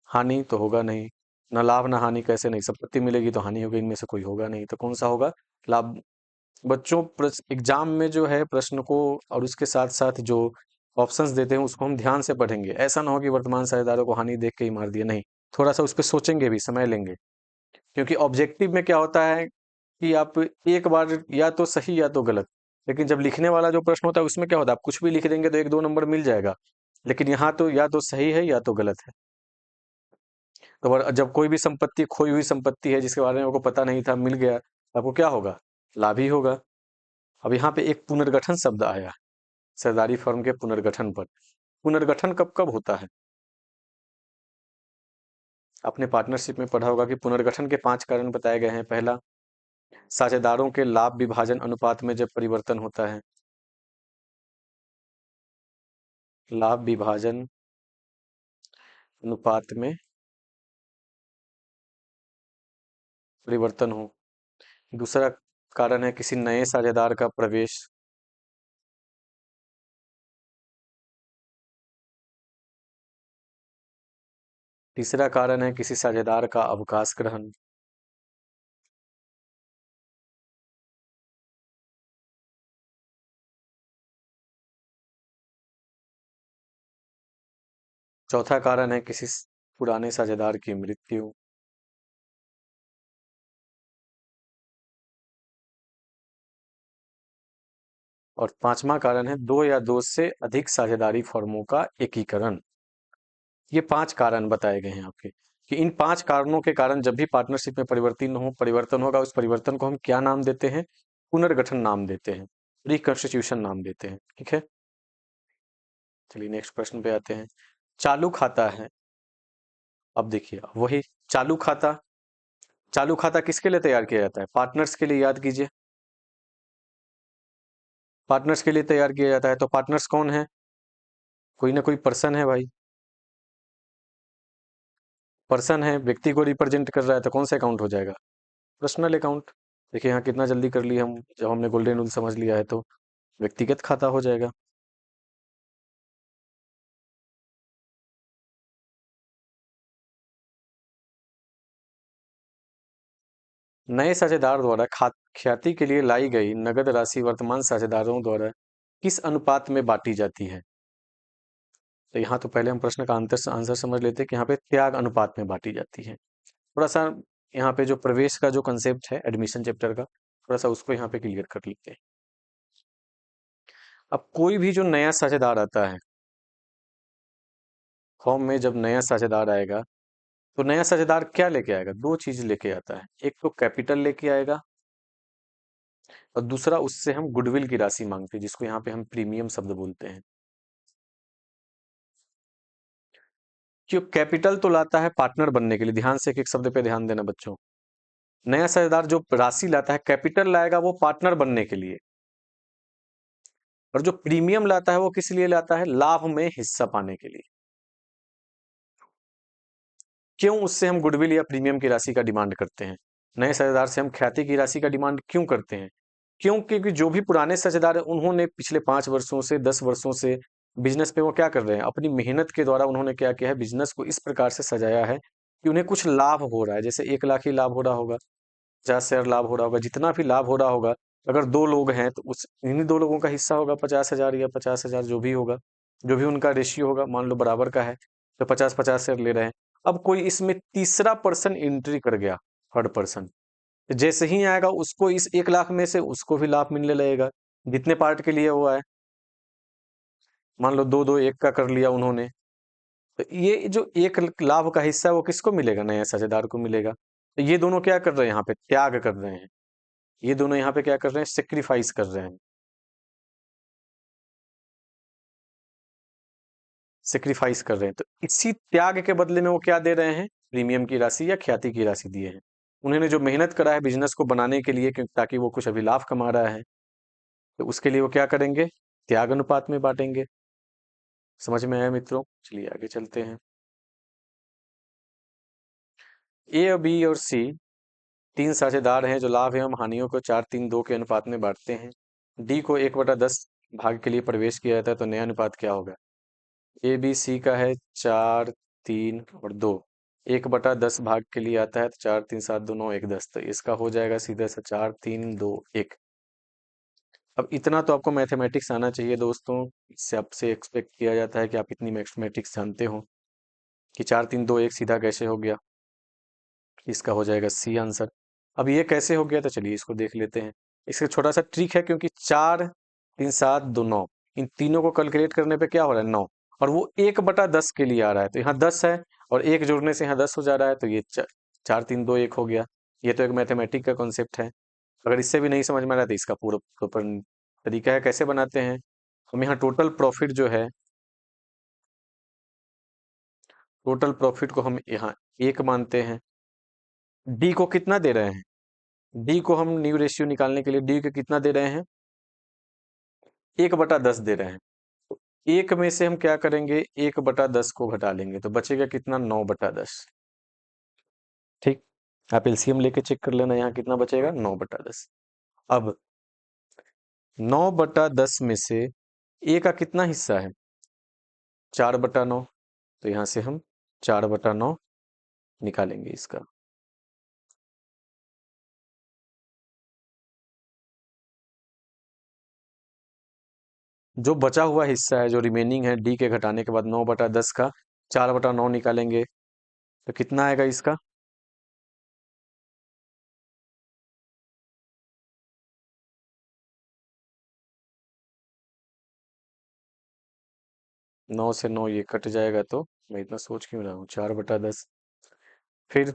हानि तो होगा नहीं। ना लाभ ना हानि, कैसे नहीं? संपत्ति मिलेगी तो हानि होगी, इनमें से कोई होगा नहीं, तो कौन सा होगा? लाभ। बच्चों, एग्जाम में जो है प्रश्न को और उसके साथ साथ जो ऑप्शंस देते हैं उसको हम ध्यान से पढ़ेंगे। ऐसा ना हो कि वर्तमान साझेदारों को हानि देख के ही मार दिया। नहीं, थोड़ा सा उस पर सोचेंगे भी, समय लेंगे। क्योंकि ऑब्जेक्टिव में क्या होता है कि आप एक बार या तो सही या तो गलत, लेकिन जब लिखने वाला जो प्रश्न होता है उसमें क्या होता है, आप कुछ भी लिख देंगे तो 1-2 नंबर मिल जाएगा। लेकिन यहाँ तो या तो सही है या तो गलत है। तो जब कोई भी संपत्ति, खोई हुई संपत्ति है जिसके बारे में आपको पता नहीं था, मिल गया, तो आपको क्या होगा? लाभ ही होगा। अब यहाँ पे एक पुनर्गठन शब्द आया सरदारी फर्म के पुनर्गठन पर। पुनर्गठन कब कब होता है? आपने पार्टनरशिप में पढ़ा होगा कि पुनर्गठन के 5 कारण बताए गए हैं। पहला, साझेदारों के लाभ विभाजन अनुपात में जब परिवर्तन होता है। लाभ विभाजन अनुपात में परिवर्तन हो। दूसरा कारण है किसी नए साझेदार का प्रवेश। तीसरा कारण है किसी साझेदार का अवकाश ग्रहण। चौथा कारण है किसी पुराने साझेदार की मृत्यु। और पांचवा कारण है दो या दो से अधिक साझेदारी फर्मों का एकीकरण। ये 5 कारण बताए गए हैं आपके, कि इन 5 कारणों के कारण जब भी पार्टनरशिप में परिवर्तन होगा, उस परिवर्तन को हम क्या नाम देते हैं? पुनर्गठन नाम देते हैं, रिकंस्टिट्यूशन नाम देते हैं। ठीक है, चलिए नेक्स्ट प्रश्न पे आते हैं। चालू खाता है। अब देखिए वही चालू खाता। चालू खाता किसके लिए तैयार किया जाता है? पार्टनर्स के लिए, याद कीजिए। पार्टनर्स के लिए तैयार किया जाता है, तो पार्टनर्स कौन है? कोई ना कोई पर्सन है भाई। पर्सन है, व्यक्ति को रिप्रेजेंट कर रहा है, तो कौन सा अकाउंट हो जाएगा? Personal account. देखिए यहाँ कितना जल्दी कर लिया हम, जब हमने गोल्डन रूल समझ लिया है तो व्यक्तिगत खाता हो जाएगा। नए साझेदार द्वारा ख्याति के लिए लाई गई नगद राशि वर्तमान साझेदारों द्वारा किस अनुपात में बांटी जाती है? तो यहाँ तो पहले हम प्रश्न का आंसर समझ लेते हैं कि यहाँ पे त्याग अनुपात में बांटी जाती है। थोड़ा सा यहाँ पे जो प्रवेश का जो कंसेप्ट है एडमिशन चैप्टर का, थोड़ा सा उसको यहाँ पे क्लियर कर लेते हैं। अब कोई भी जो नया साझेदार आता है फॉर्म में, जब नया साझेदार आएगा तो नया साझेदार क्या लेके आएगा? दो चीज लेके आता है, एक तो कैपिटल लेके आएगा और दूसरा उससे हम गुडविल की राशि मांगते हैं, जिसको यहाँ पे हम प्रीमियम शब्द बोलते हैं। क्यों? कैपिटल तो लाता है पार्टनर बनने के लिए, ध्यान से एक एक शब्द पे ध्यान देना बच्चों। नया साझेदार जो राशि लाता है, कैपिटल लाएगा वो पार्टनर बनने के लिए, और जो प्रीमियम लाता है वो किस लिए लाता है? लाभ में हिस्सा पाने के लिए। क्यों उससे हम गुडविल या प्रीमियम की राशि का डिमांड करते हैं? नए साझेदार से हम ख्याति की राशि का डिमांड क्यों करते हैं? क्यों? क्योंकि जो भी पुराने साझेदार हैं उन्होंने पिछले 5 वर्षों से 10 वर्षों से बिजनेस पे वो क्या कर रहे हैं? अपनी मेहनत के द्वारा उन्होंने क्या किया है? बिजनेस को इस प्रकार से सजाया है कि उन्हें कुछ लाभ हो रहा है। जैसे 1 लाख ही लाभ हो रहा होगा, 50 शेयर लाभ हो रहा होगा, जितना भी लाभ हो रहा होगा, अगर 2 लोग हैं तो उस इन्हीं 2 लोगों का हिस्सा होगा 50,000 या 50,000, जो भी होगा, जो भी उनका रेशियो होगा, मान लो बराबर का है तो 50-50 शेयर ले रहे हैं। अब कोई इसमें तीसरा पर्सन एंट्री कर गया, थर्ड पर्सन, जैसे ही आएगा उसको इस 1 लाख में से उसको भी लाभ मिलने लगेगा, जितने पार्ट के लिए हुआ है। मान लो दो दो एक का कर लिया उन्होंने, तो ये जो 1 लाख का हिस्सा है वो किसको मिलेगा? नया साझेदार को मिलेगा। तो ये दोनों क्या कर रहे हैं? यहाँ पे त्याग कर रहे हैं। ये दोनों यहाँ पे क्या कर रहे हैं? सेक्रीफाइस कर रहे हैं। सेक्रीफाइस कर रहे हैं, तो इसी त्याग के बदले में वो क्या दे रहे हैं? प्रीमियम की राशि या ख्याति की राशि दिए हैं। उन्होंने जो मेहनत करा है बिजनेस को बनाने के लिए, ताकि वो कुछ अभी लाभ कमा रहा है, तो उसके लिए वो क्या करेंगे? त्याग अनुपात में बांटेंगे। समझ में आया मित्रों? चलिए आगे चलते हैं। ए, बी और सी 3 साझेदार हैं जो लाभ एवं हानियों को 4-3-2 के अनुपात में बांटते हैं। डी को 1/10 भाग के लिए प्रवेश किया जाता है, तो नया अनुपात क्या होगा? ए बी सी का है 4-3 और 2, 1/10 भाग के लिए आता है तो 4-3-7-2-9-1-10, तो इसका हो जाएगा सीधा सा 4-3-2-1। अब इतना तो आपको मैथमेटिक्स आना चाहिए दोस्तों, इससे आपसे एक्सपेक्ट किया जाता है कि आप इतनी मैथमेटिक्स जानते हो कि 4-3-2-1 सीधा कैसे हो गया। इसका हो जाएगा सी आंसर। अब ये कैसे हो गया, तो चलिए इसको देख लेते हैं। इसका छोटा सा ट्रिक है, क्योंकि 4-3-7-2-9 इन तीनों को कैलकुलेट करने पे क्या हो रहा है? 9, और वो 1/10 के लिए आ रहा है, तो यहाँ 10 है, और एक जोड़ने से यहाँ 10 हो जा रहा है, तो ये 4 3 2 1 हो गया। ये तो एक मैथमेटिक का कॉन्सेप्ट है। अगर इससे भी नहीं समझ में आ रहा तो इसका पूरा प्रॉपर तरीका है कैसे बनाते हैं। हम यहाँ टोटल प्रॉफिट जो है, टोटल प्रॉफिट को हम यहाँ 1 मानते हैं। डी को कितना दे रहे हैं? डी को हम न्यू रेशियो निकालने के लिए डी को कितना दे रहे हैं? 1/10 दे रहे हैं। तो 1 में से हम क्या करेंगे, 1/10 को घटा लेंगे तो बचेगा कितना, 9/10। ठीक, आप एलसीएम लेके चेक कर लेना, यहाँ कितना बचेगा, 9/10। अब 9/10 में से ए का कितना हिस्सा है, 4/9। तो यहाँ से हम 4/9 निकालेंगे इसका। जो बचा हुआ हिस्सा है, जो रिमेनिंग है डी के घटाने के बाद 9/10 का 4/9 निकालेंगे तो कितना आएगा इसका, 9 से 9 ये कट जाएगा, तो मैं इतना सोच क्यों रहा हूँ, 4/10। फिर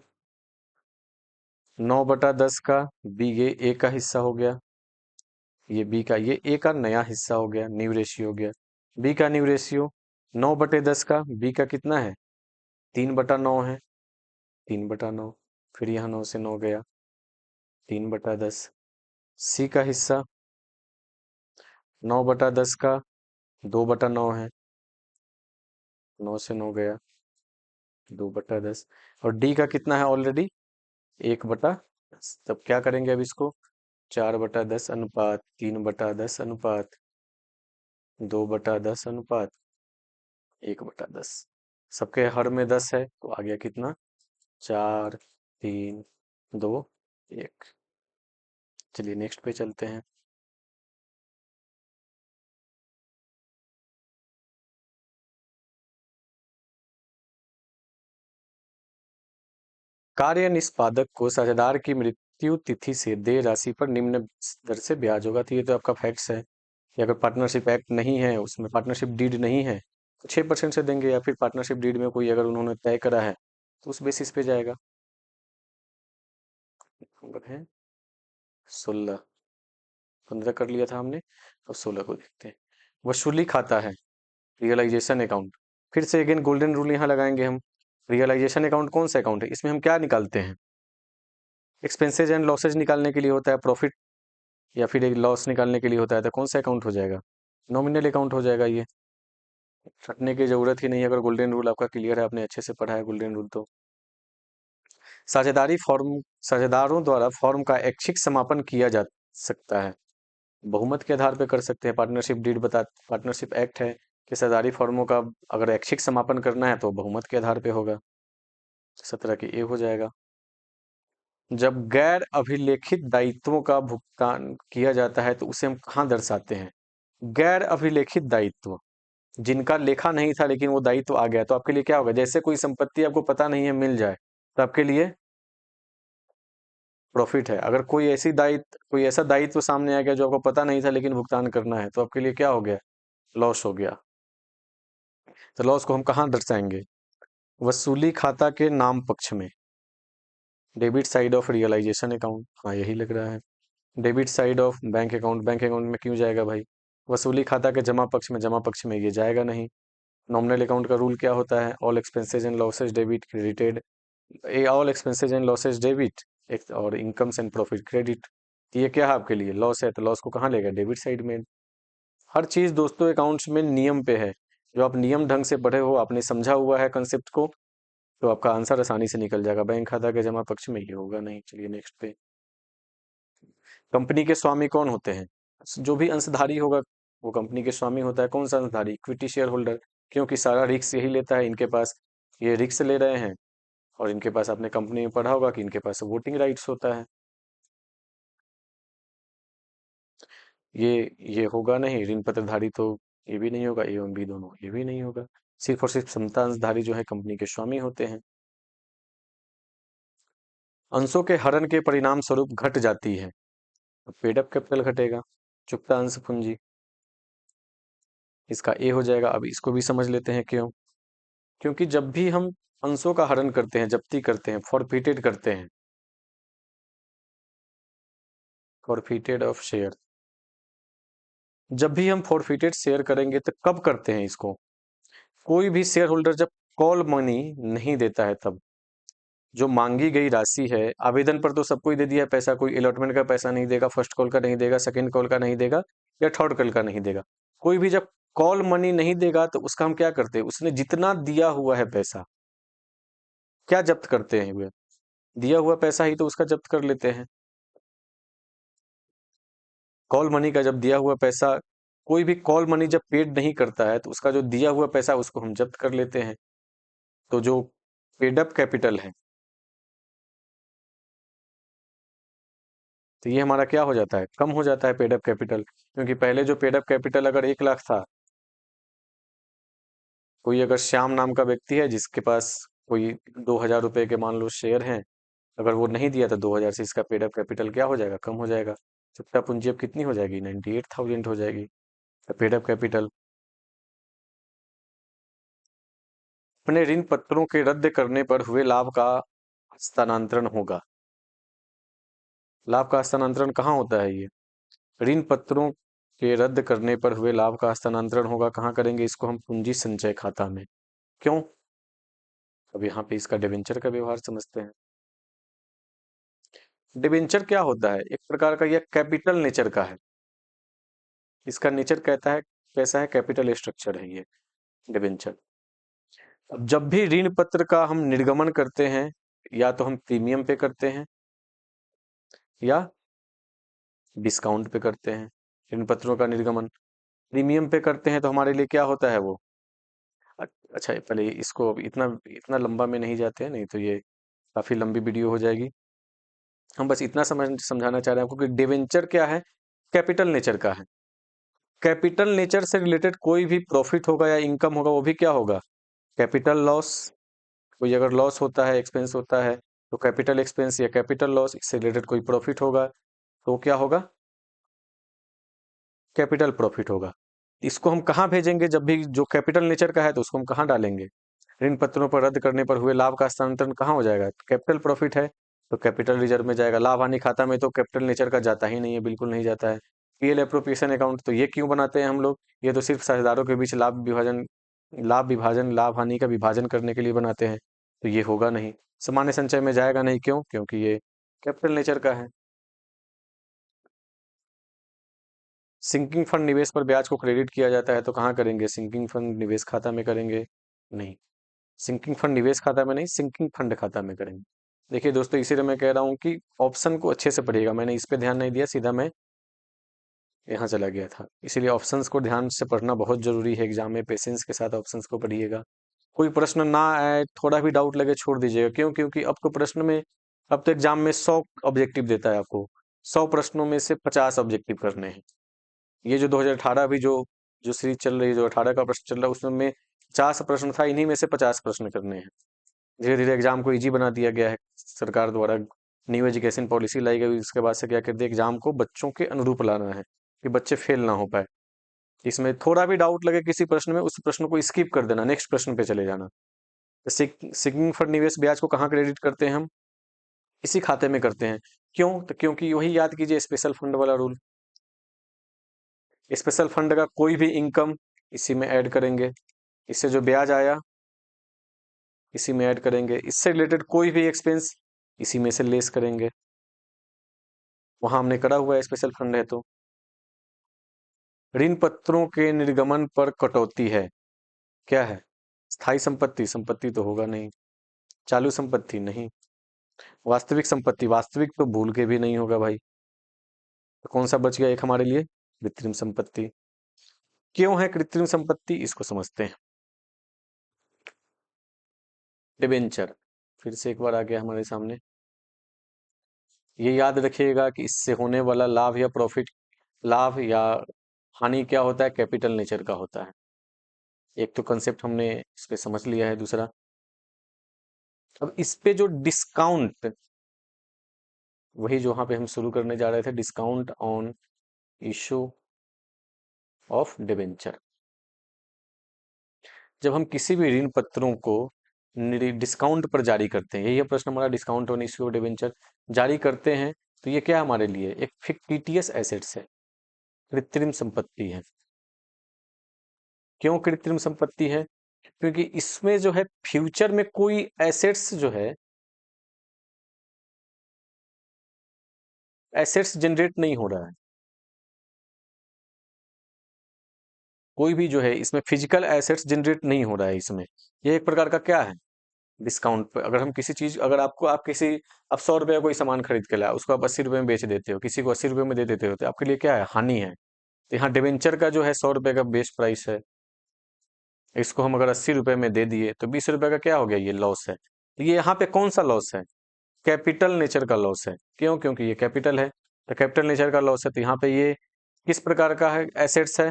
9/10 का बी, ये ए का हिस्सा हो गया, ये बी का, ये ए का नया हिस्सा हो गया, न्यू रेशियो हो गया। बी का न्यू रेशियो 9/10 का बी का कितना है, 3/9 है, 3/9। फिर यहाँ 9 से 9 गया, 3/10। सी का हिस्सा 9/10 का 2/9 है, 9 से 9 गया, 2/10। और डी का कितना है ऑलरेडी, 1/10। तब क्या करेंगे अब इसको, 4/10 अनुपात 3/10 अनुपात 2/10 अनुपात 1/10। सबके हर में 10 है तो आ गया कितना, 4 3 2 1। चलिए नेक्स्ट पे चलते हैं। कार्य निष्पादक को साझेदार की मृत्यु तिथि से देय राशि पर निम्न दर से ब्याज होगा। तो ये तो आपका फैक्ट्स है कि अगर पार्टनरशिप एक्ट नहीं है, उसमें पार्टनरशिप डीड नहीं है, तो 6% से देंगे, या फिर पार्टनरशिप डीड में कोई अगर उन्होंने तय करा है तो उस बेसिस पे जाएगा। नंबर है 16, 15 कर लिया था हमने, अब 16 को देखते हैं। वसूली खाता है, रियलाइजेशन अकाउंट। फिर से अगेन गोल्डन रूल यहाँ लगाएंगे हम। रियलाइजेशन अकाउंट कौन सा अकाउंट है, इसमें हम क्या निकालते हैं, एक्सपेंसेज एंड लॉसेज निकालने के लिए होता है, प्रॉफिट या फिर एक लॉस निकालने के लिए होता है, तो कौन सा अकाउंट हो जाएगा, नॉमिनल अकाउंट हो जाएगा ये। रटने की जरूरत ही नहीं है, अगर गोल्डन रूल आपका क्लियर है, आपने अच्छे से पढ़ा है गोल्डन रूल तो। साझेदारी फॉर्म, साझेदारों द्वारा फॉर्म का ऐच्छिक समापन किया जा सकता है, बहुमत के आधार पर कर सकते हैं। पार्टनरशिप डीड बता, पार्टनरशिप एक्ट है कि साझेदारी फॉर्मों का अगर ऐच्छिक समापन करना है तो बहुमत के आधार पे होगा। 17 की ए हो जाएगा। जब गैर अभिलेखित दायित्वों का भुगतान किया जाता है तो उसे हम कहाँ दर्शाते हैं, गैर अभिलेखित दायित्व, जिनका लेखा नहीं था लेकिन वो दायित्व आ गया, तो आपके लिए क्या होगा, जैसे कोई संपत्ति आपको पता नहीं है मिल जाए तो आपके लिए प्रॉफिट है। अगर कोई ऐसी दायित्व, कोई ऐसा दायित्व सामने आ गया जो आपको पता नहीं था लेकिन भुगतान करना है, तो आपके लिए क्या हो गया, लॉस हो गया। तो लॉस को हम कहाँ दर्शाएंगे, वसूली खाता के नाम पक्ष में, debit side of realisation account, हाँ यही लग रहा है। Debit side of bank account, bank account में क्यों जाएगा भाई, वसूली खाता के जमा पक्ष में, जमा पक्ष में ये जाएगा नहीं। नॉमिनल अकाउंट का रूल क्या होता है, all expenses and losses debit credited, all expenses and losses debit, और इनकम्स एंड प्रॉफिट क्रेडिट। ये क्या है आपके लिए, लॉस है, तो लॉस को कहाँ लेगा, डेबिट साइड में। हर चीज दोस्तों अकाउंट्स में नियम पे है, जो आप नियम ढंग से पढ़े हो, आपने समझा हुआ है कंसेप्ट को, तो आपका आंसर आसानी से निकल जाएगा। बैंक खाता के जमा पक्ष में ये होगा नहीं। चलिए नेक्स्ट पे। कंपनी के स्वामी कौन होते हैं, जो भी अंशधारी होगा वो कंपनी के स्वामी होता है। कौन सा अंशधारी, इक्विटी शेयर होल्डर, क्योंकि सारा रिस्क यही लेता है, इनके पास ये रिस्क ले रहे हैं, और इनके पास आपने कंपनी में पढ़ा होगा कि इनके पास वोटिंग राइट्स होता है। ये होगा नहीं, ऋण पत्रधारी तो ये भी नहीं होगा, ए एवं बी दोनों ये भी नहीं होगा। सिर्फ और सिर्फ समता अंशधारी जो है कंपनी के स्वामी होते हैं। अंशों के हरण के परिणाम स्वरूप घट जाती है, पेड अप कैपिटल घटेगा, चुकता अंश पूंजी, इसका ए हो जाएगा। अब इसको भी समझ लेते हैं क्यों, क्योंकि जब भी हम अंशों का हरण करते हैं, जब्ती करते हैं, फॉरफिटेड करते हैं, फॉरफिटेड ऑफ शेयर। जब भी हम फॉरफिटेड शेयर करेंगे तो कब करते हैं इसको? कोई भी शेयर होल्डर जब कॉल मनी नहीं देता है तब। जो मांगी गई राशि है, आवेदन पर तो सबको ही दे दिया है पैसा, कोई अलॉटमेंट का पैसा नहीं देगा, फर्स्ट कॉल का नहीं देगा, सेकंड कॉल का नहीं देगा, या थर्ड कॉल का नहीं देगा। कोई भी जब कॉल मनी नहीं देगा तो उसका हम क्या करते हैं? उसने जितना दिया हुआ है पैसा, क्या जब्त करते हैं वे? दिया हुआ पैसा ही तो उसका जब्त कर लेते हैं। कॉल मनी का जब दिया हुआ पैसा, कोई भी कॉल मनी जब पेड नहीं करता है तो उसका जो दिया हुआ पैसा उसको हम जब्त कर लेते हैं। तो जो पेड अप कैपिटल है, तो ये हमारा क्या हो जाता है? कम हो जाता है पेड अप कैपिटल, क्योंकि पहले जो पेड अप कैपिटल अगर 1 लाख था, कोई अगर श्याम नाम का व्यक्ति है जिसके पास कोई 2,000 रुपए के मान लो शेयर हैं, अगर वो नहीं दिया तो 2,000 से इसका पेड अप कैपिटल क्या हो जाएगा? कम हो जाएगा। चुकता पूंजी अब कितनी हो जाएगी? 98,000 हो जाएगी। पेड अप कैपिटल अपने ऋण पत्रों के रद्द करने पर हुए लाभ का हस्तांतरण होगा। लाभ का हस्तांतरण कहाँ होता है ये? ऋण पत्रों के रद्द करने पर हुए लाभ का हस्तांतरण होगा, कहाँ करेंगे इसको? हम पूंजी संचय खाता में। क्यों? अब यहाँ पे इसका डिबेंचर का व्यवहार समझते हैं। डिबेंचर क्या होता है? एक प्रकार का यह कैपिटल नेचर का है। इसका नेचर कहता है कैसा है? कैपिटल स्ट्रक्चर है ये डिबेंचर। अब जब भी ऋण पत्र का हम निर्गमन करते हैं, या तो हम प्रीमियम पे करते हैं या डिस्काउंट पे करते हैं। ऋण पत्रों का निर्गमन प्रीमियम पे करते हैं तो हमारे लिए क्या होता है वो? अच्छा, पहले इसको अब इतना इतना लंबा में नहीं जाते हैं, नहीं तो ये काफी लंबी वीडियो हो जाएगी। हम बस इतना समझाना चाह रहे हैं आपको कि डिवेंचर क्या है? कैपिटल नेचर का है। कैपिटल नेचर से रिलेटेड कोई भी प्रॉफिट होगा या इनकम होगा, वो भी क्या होगा? Capital loss. कोई अगर लॉस होता है, एक्सपेंस होता है, तो कैपिटल एक्सपेंस या कैपिटल लॉस। इससे रिलेटेड कोई प्रॉफिट होगा तो क्या होगा? कैपिटल प्रॉफिट होगा। इसको हम कहाँ भेजेंगे? जब भी जो कैपिटल नेचर का है तो उसको हम कहाँ डालेंगे? ऋण पत्रों पर रद्द करने पर हुए लाभ का हस्तांतरण कहाँ हो जाएगा? कैपिटल प्रॉफिट है तो कैपिटल रिजर्व में जाएगा। लाभ हानि खाता में तो कैपिटल नेचर का जाता ही नहीं है, बिल्कुल नहीं जाता है। पीएल एप्रोप्रिएशन अकाउंट तो ये क्यों बनाते हैं हम लोग? ये तो सिर्फ साझेदारों के बीच लाभ विभाजन लाभ हानि का विभाजन करने के लिए बनाते हैं। तो ये होगा नहीं। सामान्य संचय में जाएगा नहीं, क्यों? क्योंकि ये कैपिटल नेचर का है। सिंकिंग फंड निवेश पर ब्याज को क्रेडिट किया जाता है तो कहाँ करेंगे? सिंकिंग फंड निवेश खाता में करेंगे? नहीं, सिंकिंग फंड निवेश खाता में नहीं, सिंकिंग फंड खाता में करेंगे। देखिए दोस्तों, इसीलिए मैं कह रहा हूँ कि ऑप्शन को अच्छे से पढ़िएगा। मैंने इस पे ध्यान नहीं दिया, सीधा मैं यहाँ चला गया था। इसीलिए ऑप्शंस को ध्यान से पढ़ना बहुत जरूरी है। एग्जाम में पेशेंस के साथ ऑप्शंस को पढ़िएगा। कोई प्रश्न ना आए, थोड़ा भी डाउट लगे, छोड़ दीजिएगा। क्यों? क्योंकि अब तो प्रश्न में, अब तो एग्जाम में 100 ऑब्जेक्टिव देता है आपको। 100 प्रश्नों में से 50 ऑब्जेक्टिव करने हैं। ये जो 2018 अभी जो जो सीरीज चल रही है, जो 18 का प्रश्न चल रहा है, उसमें 50 प्रश्न था, इन्हीं में से 50 प्रश्न करने हैं। धीरे धीरे एग्जाम को इजी बना दिया गया है सरकार द्वारा। न्यू एजुकेशन पॉलिसी लाई गई, उसके बाद से क्या कर दिया, एग्जाम को बच्चों के अनुरूप लाना है कि बच्चे फेल ना हो पाए। इसमें थोड़ा भी डाउट लगे किसी प्रश्न में, उस प्रश्न को स्किप कर देना, नेक्स्ट प्रश्न पे चले जाना। सिकिंग फॉर निवेश ब्याज को कहाँ क्रेडिट करते हैं हम? इसी खाते में करते हैं। क्यों? तो क्योंकि वही याद कीजिए, स्पेशल फंड वाला रूल। स्पेशल फंड का कोई भी इनकम इसी में ऐड करेंगे, इससे जो ब्याज आया इसी में ऐड करेंगे, इससे रिलेटेड कोई भी एक्सपेंस इसी में से लेस करेंगे। वहां हमने करा हुआ है, स्पेशल फंड है तो। ऋण पत्रों के निर्गमन पर कटौती है, क्या है? स्थायी संपत्ति, संपत्ति तो होगा नहीं। चालू संपत्ति नहीं। वास्तविक संपत्ति, वास्तविक तो भूल के भी नहीं होगा भाई। तो कौन सा बच गया एक हमारे लिए? कृत्रिम संपत्ति। क्यों है कृत्रिम संपत्ति, इसको समझते हैं। डिबेंचर फिर से एक बार आ गया हमारे सामने। ये याद रखिएगा कि इससे होने वाला लाभ या प्रॉफिट, लाभ या हानि क्या होता है? कैपिटल नेचर का होता है। एक तो कंसेप्ट हमने इस पे समझ लिया है। दूसरा, अब इस पे जो डिस्काउंट, वही जो वहां पे हम शुरू करने जा रहे थे, discount on issue of debenture. जब हम किसी भी ऋण पत्रों को डिस्काउंट पर जारी करते हैं, यही है प्रश्न हमारा। Discount on issue of debenture जारी करते हैं, तो ये क्या हमारे लिए एक फिक्टिटियस एसेट्स है, कृत्रिम संपत्ति है। क्यों कृत्रिम संपत्ति है? क्योंकि इसमें जो है फ्यूचर में कोई एसेट्स जो है, एसेट्स जनरेट नहीं हो रहा है। कोई भी जो है इसमें फिजिकल एसेट्स जनरेट नहीं हो रहा है इसमें। ये एक प्रकार का क्या है, डिस्काउंट पे। अगर हम किसी चीज, अगर आपको आप किसी, आप 100 रुपए का कोई सामान खरीद के लाए, उसको आप 80 रुपए में बेच देते हो, किसी को 80 रुपए में दे देते हो, तो आपके लिए क्या है, हानि है। तो यहाँ डिवेंचर का जो है 100 रुपए का बेस प्राइस है, इसको हम अगर 80 रुपए में दे दिए तो 20 रुपए का क्या हो गया, ये लॉस है। तो ये यहाँ पे कौन सा लॉस है, कैपिटल नेचर का लॉस है। क्यों? क्योंकि ये कैपिटल है, तो कैपिटल नेचर का लॉस है। तो यहाँ पे ये किस प्रकार का है, एसेट्स है,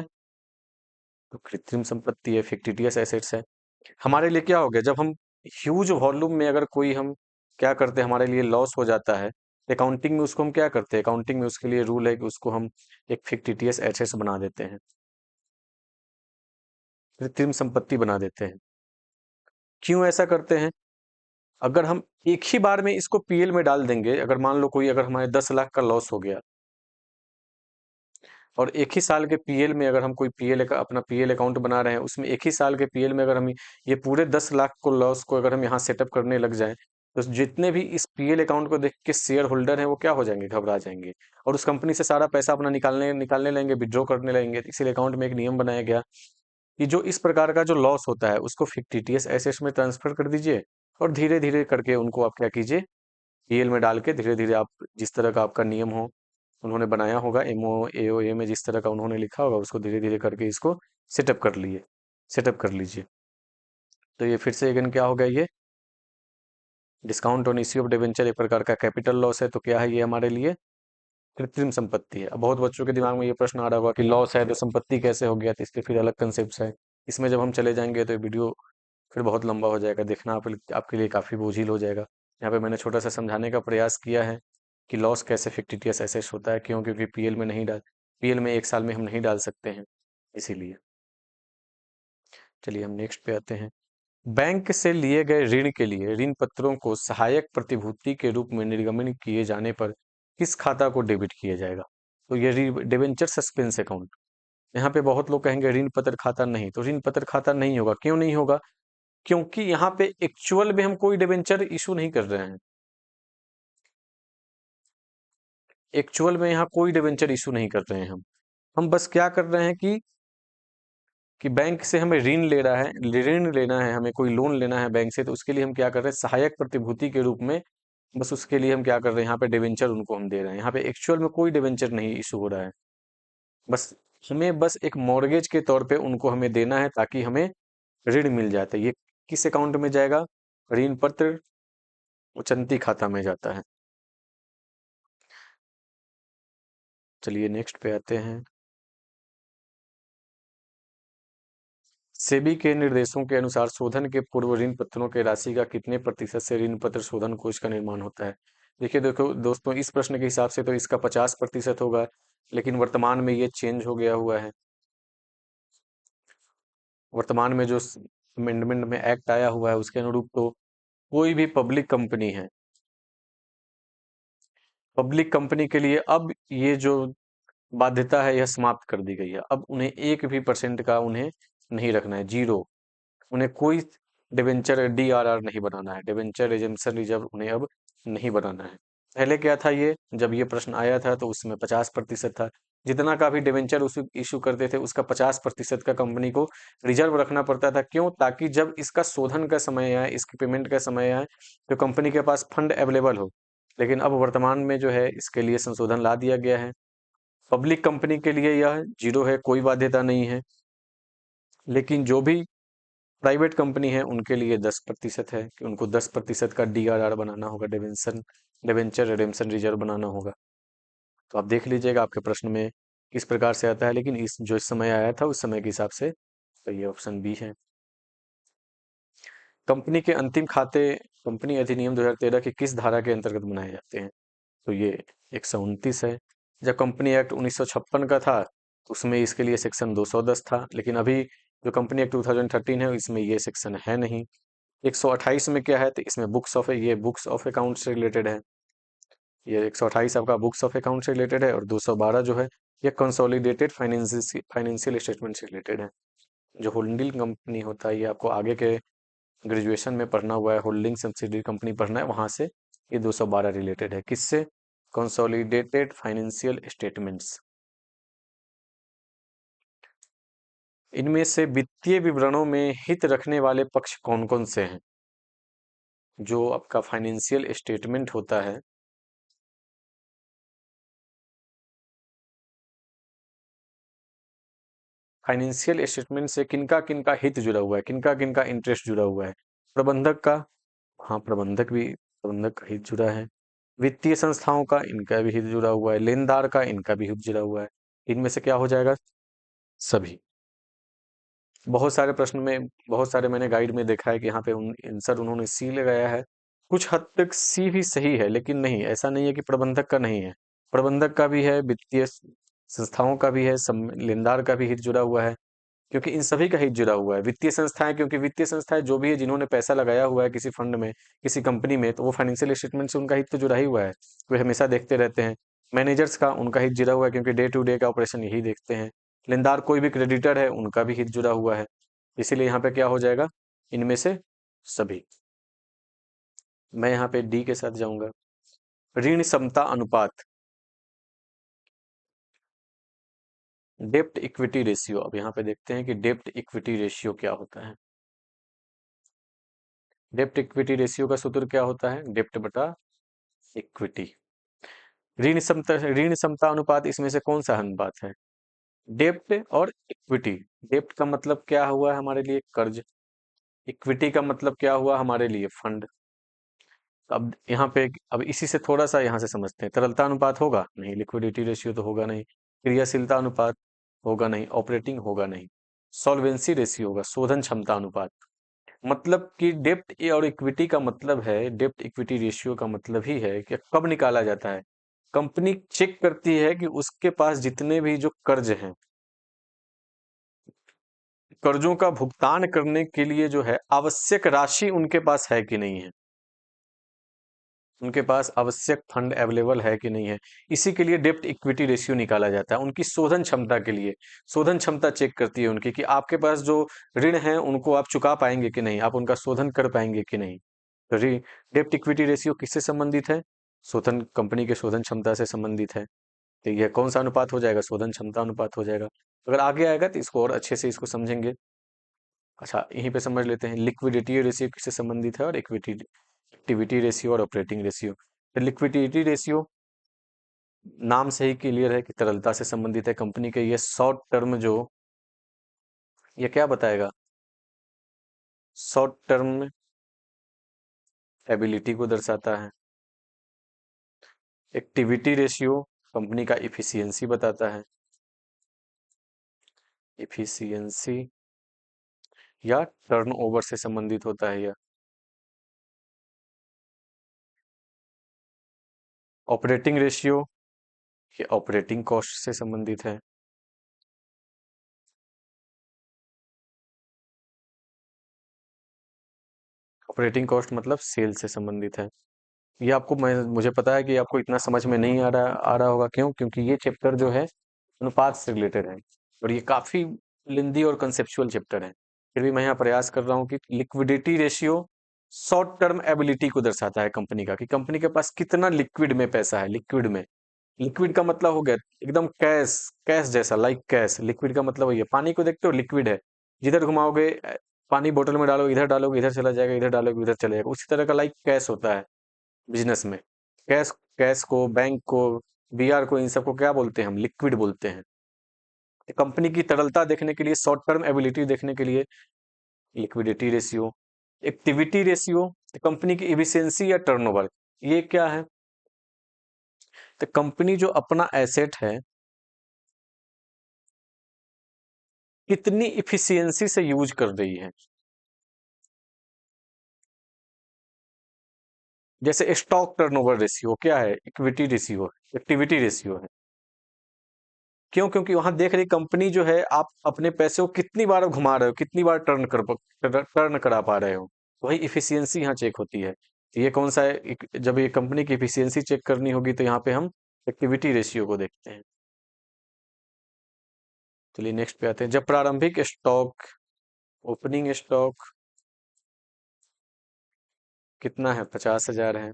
तो कृत्रिम संपत्ति है, फिक्टिटियस एसेट्स है। हमारे लिए क्या हो गया, जब हम ह्यूज वॉल्यूम में अगर कोई हम क्या करते हैं, हमारे लिए लॉस हो जाता है, अकाउंटिंग में उसको हम क्या करते हैं, अकाउंटिंग में उसके लिए रूल है कि उसको हम एक फिक्टिटियस एसेट्स बना देते हैं, कृत्रिम संपत्ति बना देते हैं। क्यों ऐसा करते हैं? अगर हम एक ही बार में इसको पीएल में डाल देंगे, अगर मान लो कोई, अगर हमारे 10 लाख का लॉस हो गया, और एक ही साल के पीएल में अगर हम कोई पीएल का अपना पीएल अकाउंट बना रहे हैं, उसमें एक ही साल के पीएल में अगर हम ये पूरे 10 लाख को लॉस को अगर हम यहाँ सेटअप करने लग जाएं, तो जितने भी इस पीएल अकाउंट को देख के शेयर होल्डर हैं वो क्या हो जाएंगे, घबरा जाएंगे, और उस कंपनी से सारा पैसा अपना निकालने निकालने लगेंगे, विड्रॉ करने लगेंगे। इसीलिए अकाउंट में एक नियम बनाया गया कि जो इस प्रकार का जो लॉस होता है उसको फिक्टिटियस एसेट्स में ट्रांसफर कर दीजिए, और धीरे धीरे करके उनको आप क्या कीजिए, पीएल में डाल के धीरे धीरे आप जिस तरह का आपका नियम हो, उन्होंने बनाया होगा एमओ एओए में, जिस तरह का उन्होंने लिखा होगा, उसको धीरे धीरे करके इसको सेटअप कर लिए, सेटअप कर लीजिए। तो ये फिर से अगेन क्या हो गया, ये discount on issue of debenture एक प्रकार का कैपिटल लॉस है। तो क्या है ये हमारे लिए, कृत्रिम संपत्ति है। अब बहुत बच्चों के दिमाग में ये प्रश्न आ रहा होगा कि लॉस है तो संपत्ति कैसे हो गया, तो इसके फिर अलग कंसेप्ट है। इसमें जब हम चले जाएंगे तो ये वीडियो फिर बहुत लंबा हो जाएगा, देखना आपके लिए काफी बोझिल हो जाएगा। यहाँ पे मैंने छोटा सा समझाने का प्रयास किया है कि लॉस कैसे फिक्टिटियस एसेट्स होता है। क्यों? क्योंकि पीएल में नहीं डाल, पीएल में एक साल में हम नहीं डाल सकते हैं, इसीलिए। चलिए हम नेक्स्ट पे आते हैं। बैंक से लिए गए ऋण के लिए ऋण पत्रों को सहायक प्रतिभूति के रूप में निर्गमन किए जाने पर किस खाता को डेबिट किया जाएगा? तो ये डिबेंचर सस्पेंस अकाउंट। यहाँ पे बहुत लोग कहेंगे ऋण पत्र खाता नहीं, तो ऋण पत्र खाता नहीं होगा। क्यों नहीं होगा? क्योंकि यहाँ पे एक्चुअल में हम कोई डिबेंचर इशू नहीं कर रहे हैं। एक्चुअल में यहाँ कोई डिबेंचर इशू नहीं कर रहे हैं हम बस क्या कर रहे हैं कि बैंक से हमें ऋण ले रहा है, ऋण लेना है, हमें कोई लोन लेना है बैंक से, तो उसके लिए हम क्या कर रहे हैं, सहायक प्रतिभूति के रूप में, बस उसके लिए हम क्या कर रहे हैं, यहाँ पे डिबेंचर उनको हम दे रहे हैं। यहाँ पे एक्चुअल में कोई डिबेंचर नहीं इशू हो रहा है, बस हमें बस एक मॉर्गेज के तौर पे उनको हमें देना है ताकि हमें ऋण मिल जाता है। ये किस अकाउंट में जाएगा, ऋण पत्र उचंती खाता में जाता है। चलिए नेक्स्ट पे आते हैं। सेबी के निर्देशों के अनुसार शोधन के पूर्व ऋण पत्रों के राशि का कितने प्रतिशत से ऋण पत्र शोधन कोष का निर्माण होता है? देखिए देखो दोस्तों, इस प्रश्न के हिसाब से तो इसका 50% होगा, लेकिन वर्तमान में ये चेंज हो गया हुआ है। वर्तमान में जो अमेंडमेंट में एक्ट आया हुआ है उसके अनुरूप तो कोई भी पब्लिक कंपनी है, पब्लिक कंपनी के लिए अब ये जो बाध्यता है यह समाप्त कर दी गई है। अब उन्हें 1% का उन्हें नहीं रखना है, जीरो। उन्हें कोई डिबेंचर डीआरआर नहीं बनाना है, डिबेंचर रिजेम्पशन रिजर्व उन्हें अब नहीं बनाना है। पहले क्या था, ये जब ये प्रश्न आया था तो उसमें 50% था। जितना का भी डिबेंचर उस इशू करते थे उसका 50% का कंपनी को रिजर्व रखना पड़ता था। क्यों? ताकि जब इसका शोधन का समय आए, इसकी पेमेंट का समय आए, तो कंपनी के पास फंड अवेलेबल हो। लेकिन अब वर्तमान में जो है इसके लिए संशोधन ला दिया गया है। पब्लिक कंपनी के लिए यह जीरो है, कोई बाध्यता नहीं है। लेकिन जो भी प्राइवेट कंपनी है उनके लिए 10% है कि उनको 10% का डीआरआर बनाना होगा, डिवेंशन डिवेंचर रिडेम्पशन रिजर्व बनाना होगा। तो आप देख लीजिएगा आपके प्रश्न में किस प्रकार से आता है, लेकिन इस जो इस समय आया था उस समय के हिसाब से तो ये ऑप्शन बी है। कंपनी के अंतिम खाते कंपनी अधिनियम 2013 की किस धारा के अंतर्गत बनाए जाते हैं? तो ये 129 है। जब कंपनी एक्ट 1956 का था तो उसमें इसके लिए सेक्शन 210 था, लेकिन अभी जो कंपनी एक्ट 2013 है इसमें ये सेक्शन है नहीं। 128 में क्या है, तो इसमें बुक्स ऑफ, ये बुक्स ऑफ अकाउंट से रिलेटेड है। ये 128 आपका बुक्स ऑफ अकाउंट से रिलेटेड है, और 212 जो है ये कंसोलिडेटेड फाइनेंशियल स्टेटमेंट से रिलेटेड है। जो होल्डिंग कंपनी होता है, ये आपको आगे के ग्रेजुएशन में पढ़ना हुआ है, होल्डिंग सब्सिडरी कंपनी पढ़ना है, वहां से ये 212 रिलेटेड है। किससे? Consolidated financial statements. इनमें से वित्तीय विवरणों में हित रखने वाले पक्ष कौन कौन से हैं? जो आपका फाइनेंशियल स्टेटमेंट होता है, फाइनेंशियल स्टेटमेंट से किनका किनका हित जुड़ा हुआ है, किनका किनका इंटरेस्ट जुड़ा हुआ है? प्रबंधक का, हाँ प्रबंधक का हित जुड़ा है। वित्तीय संस्थाओं का, इनका भी हित जुड़ा हुआ है। लेनदार का, इनका भी हित जुड़ा हुआ है। इनमें से क्या हो जाएगा? सभी। बहुत सारे प्रश्न में, बहुत सारे मैंने गाइड में देखा है कि यहाँ पे आंसर उन्होंने सी लगाया है। कुछ हद तक सी भी सही है, लेकिन नहीं, ऐसा नहीं है कि प्रबंधक का नहीं है। प्रबंधक का भी है, वित्तीय संस्थाओं का भी है, लेनदार का भी हित जुड़ा हुआ है, क्योंकि इन सभी का हित जुड़ा हुआ है। वित्तीय संस्थाएं, क्योंकि वित्तीय संस्थाएं जो भी है, जिन्होंने पैसा लगाया हुआ है किसी फंड में, किसी कंपनी में, तो वो फाइनेंशियल स्टेटमेंट से उनका हित तो जुड़ा ही हुआ है, वे हमेशा देखते रहते हैं। मैनेजर्स का, उनका हित जुड़ा हुआ है, क्योंकि डे टू डे का ऑपरेशन यही देखते हैं। लेनदार कोई भी क्रेडिटर है, उनका भी हित जुड़ा हुआ है। इसीलिए यहाँ पे क्या हो जाएगा? इनमें से सभी। मैं यहाँ पे डी के साथ जाऊंगा। ऋण क्षमता अनुपात, डेप्ट इक्विटी रेशियो। अब यहाँ पे देखते हैं कि डेप्ट इक्विटी रेशियो क्या होता है। डेप्ट इक्विटी रेशियो का सूत्र क्या होता है? डेप्ट बटा इक्विटी। ऋण क्षमता अनुपात, इसमें से कौन सा अनुपात है? डेप्ट और इक्विटी। डेप्ट का मतलब क्या हुआ हमारे लिए? कर्ज। इक्विटी का मतलब क्या हुआ हमारे लिए? फंड। अब यहाँ पे, अब इसी से थोड़ा सा यहाँ से समझते हैं। तरलता अनुपात होगा नहीं, लिक्विडिटी रेशियो तो होगा नहीं। क्रियाशीलता अनुपात होगा नहीं, ऑपरेटिंग होगा नहीं। सॉल्वेंसी रेशियो होगा, शोधन क्षमता अनुपात। मतलब कि डेप्ट और इक्विटी का मतलब है, डेप्ट इक्विटी रेशियो का मतलब ही है कि कब निकाला जाता है। कंपनी चेक करती है कि उसके पास जितने भी जो कर्ज हैं, कर्जों का भुगतान करने के लिए जो है आवश्यक राशि उनके पास है कि नहीं है, उनके पास आवश्यक फंड अवेलेबल है कि नहीं है। इसी के लिए डेप्ट इक्विटी रेशियो निकाला जाता है, उनकी शोधन क्षमता के लिए। शोधन क्षमता चेक करती है उनकी, कि आपके पास जो ऋण है उनको आप चुका पाएंगे कि नहीं, आप उनका शोधन कर पाएंगे कि नहीं। तो डेप्ट इक्विटी रेशियो किससे संबंधित है? शोधन, कंपनी के शोधन क्षमता से संबंधित है। तो यह कौन सा अनुपात हो जाएगा? शोधन क्षमता अनुपात हो जाएगा। अगर आगे आएगा तो इसको और अच्छे से इसको समझेंगे। अच्छा, यहीं पे समझ लेते हैं लिक्विडिटी रेशियो किससे संबंधित है, और इक्विटी, एक्टिविटी रेशियो और ऑपरेटिंग रेशियो। तो लिक्विडिटी रेशियो नाम से ही क्लियर है कि तरलता से संबंधित है कंपनी के। ये शॉर्ट टर्म जो, ये क्या बताएगा? शॉर्ट टर्म एबिलिटी को दर्शाता है। एक्टिविटी रेशियो कंपनी का इफिशियंसी बताता है, इफिशियंसी, या टर्नओवर से संबंधित होता है यह। ऑपरेटिंग रेशियो, ये ऑपरेटिंग कॉस्ट से संबंधित है। ऑपरेटिंग कॉस्ट मतलब सेल से संबंधित है। ये आपको, मैं मुझे पता है कि आपको इतना समझ में नहीं आ रहा होगा। क्यों? क्योंकि ये चैप्टर जो है अनुपात से रिलेटेड है, और ये काफी लेंदी और कंसेप्चुअल चैप्टर है। फिर भी मैं यहाँ प्रयास कर रहा हूँ कि liquidity ratio short term ability को दर्शाता है कंपनी का, कि कंपनी के पास कितना लिक्विड में पैसा है। लिक्विड में, लिक्विड का मतलब हो गया एकदम कैश, कैश जैसा, लाइक कैश। लिक्विड का मतलब वही है, पानी को देखते हो लिक्विड है, जिधर घुमाओगे पानी बोतल में डालोगे, इधर डालोगे इधर चला जाएगा, इधर डालोगे उधर चला जाएगा। उसी तरह का लाइक कैश होता है बिजनेस में। कैश, कैश को, बैंक को, बीआर को, इन सबको क्या बोलते हैं हम? लिक्विड बोलते हैं। कंपनी की तरलता देखने के लिए, शॉर्ट टर्म एबिलिटी देखने के लिए liquidity ratio. Activity ratio, company की इफिशियंसी या टर्नओवर, ये क्या है? तो कंपनी जो अपना एसेट है कितनी इफिशियंसी से यूज कर रही है। जैसे स्टॉक टर्नओवर रेशियो क्या है? इक्विटी रेशियो, एक्टिविटी रेशियो है। क्यों? क्योंकि वहां देख रही कंपनी जो है, आप अपने पैसे को कितनी बार घुमा रहे हो, कितनी बार टर्न करा पा रहे हो। वही इफिशियंसी यहाँ चेक होती है। तो ये कौन सा है, जब ये कंपनी की इफिशियंसी चेक करनी होगी तो यहाँ पे हम एक्टिविटी रेशियो को देखते हैं। चलिए नेक्स्ट पे आते हैं। जब प्रारंभिक स्टॉक, ओपनिंग स्टॉक कितना है, 50,000 है।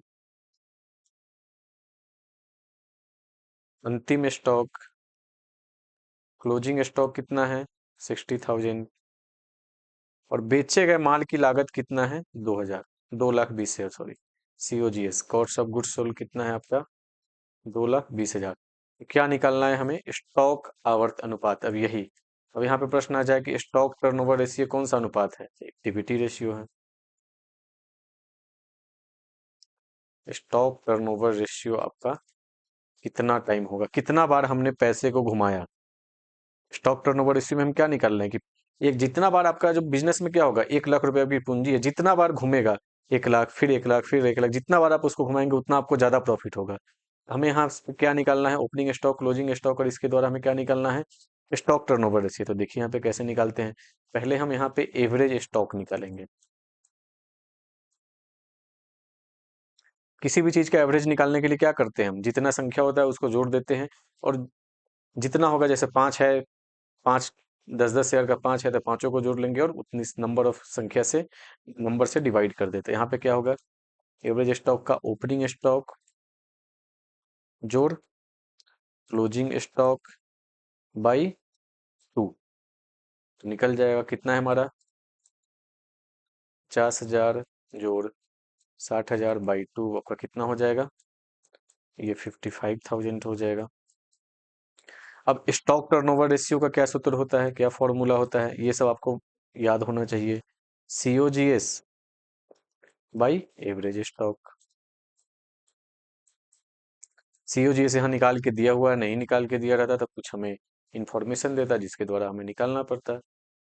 अंतिम स्टॉक, क्लोजिंग स्टॉक कितना है, 60,000। और बेचे गए माल की लागत कितना है, 2,000, 2,20,000, sorry. COGS, cost of goods sold कितना है आपका, 2,20,000। क्या निकालना है हमें, स्टॉक आवर्त अनुपात। अब यही, अब यहाँ पे प्रश्न आ जाए कि स्टॉक टर्नओवर रेशियो कौन सा अनुपात है, एक्टिविटी रेशियो है। स्टॉक टर्नओवर रेशियो आपका कितना टाइम होगा, कितना बार हमने पैसे को घुमाया। स्टॉक टर्नओवर रेशियो में हम क्या निकाल रहे हैं कि एक, जितना बार आपका जो बिजनेस में क्या होगा, 1 लाख रुपए की पूंजी है, जितना बार घूमेगा, 1 लाख, फिर 1 लाख, फिर 1 लाख, जितना बार आप उसको घुमाएंगे उतना आपको ज्यादा प्रॉफिट होगा। हमें यहाँ क्या निकालना है, ओपनिंग स्टॉक, क्लोजिंग स्टॉक, और इसके द्वारा हमें क्या निकालना है, स्टॉक टर्नओवर रेशियो। तो देखिए यहाँ पे कैसे निकालते हैं। पहले हम यहाँ पे एवरेज स्टॉक निकालेंगे। किसी भी चीज का एवरेज निकालने के लिए क्या करते हैं हम, जितना संख्या होता है उसको जोड़ देते हैं, और जितना होगा, जैसे 5 है, 5, 10-10 शेयर का 5 है तो पांचों को जोड़ लेंगे और उतनी नंबर ऑफ संख्या से, नंबर से डिवाइड कर देते हैं। यहाँ पे क्या होगा, एवरेज स्टॉक का ओपनिंग स्टॉक जोड़ क्लोजिंग स्टॉक बाई 2, तो निकल जाएगा कितना है हमारा, 50,000 जोड़ 60,000 बाई 2, आपका कितना हो जाएगा, ये 55,000 हो जाएगा। अब स्टॉक टर्नओवर रेशियो का क्या सूत्र होता है, क्या फॉर्मूला होता है, ये सब आपको याद होना चाहिए। COGS by average stock. COGS यहाँ निकाल के दिया हुआ है, नहीं निकाल के दिया रहता तब कुछ हमें इंफॉर्मेशन देता जिसके द्वारा हमें निकालना पड़ता।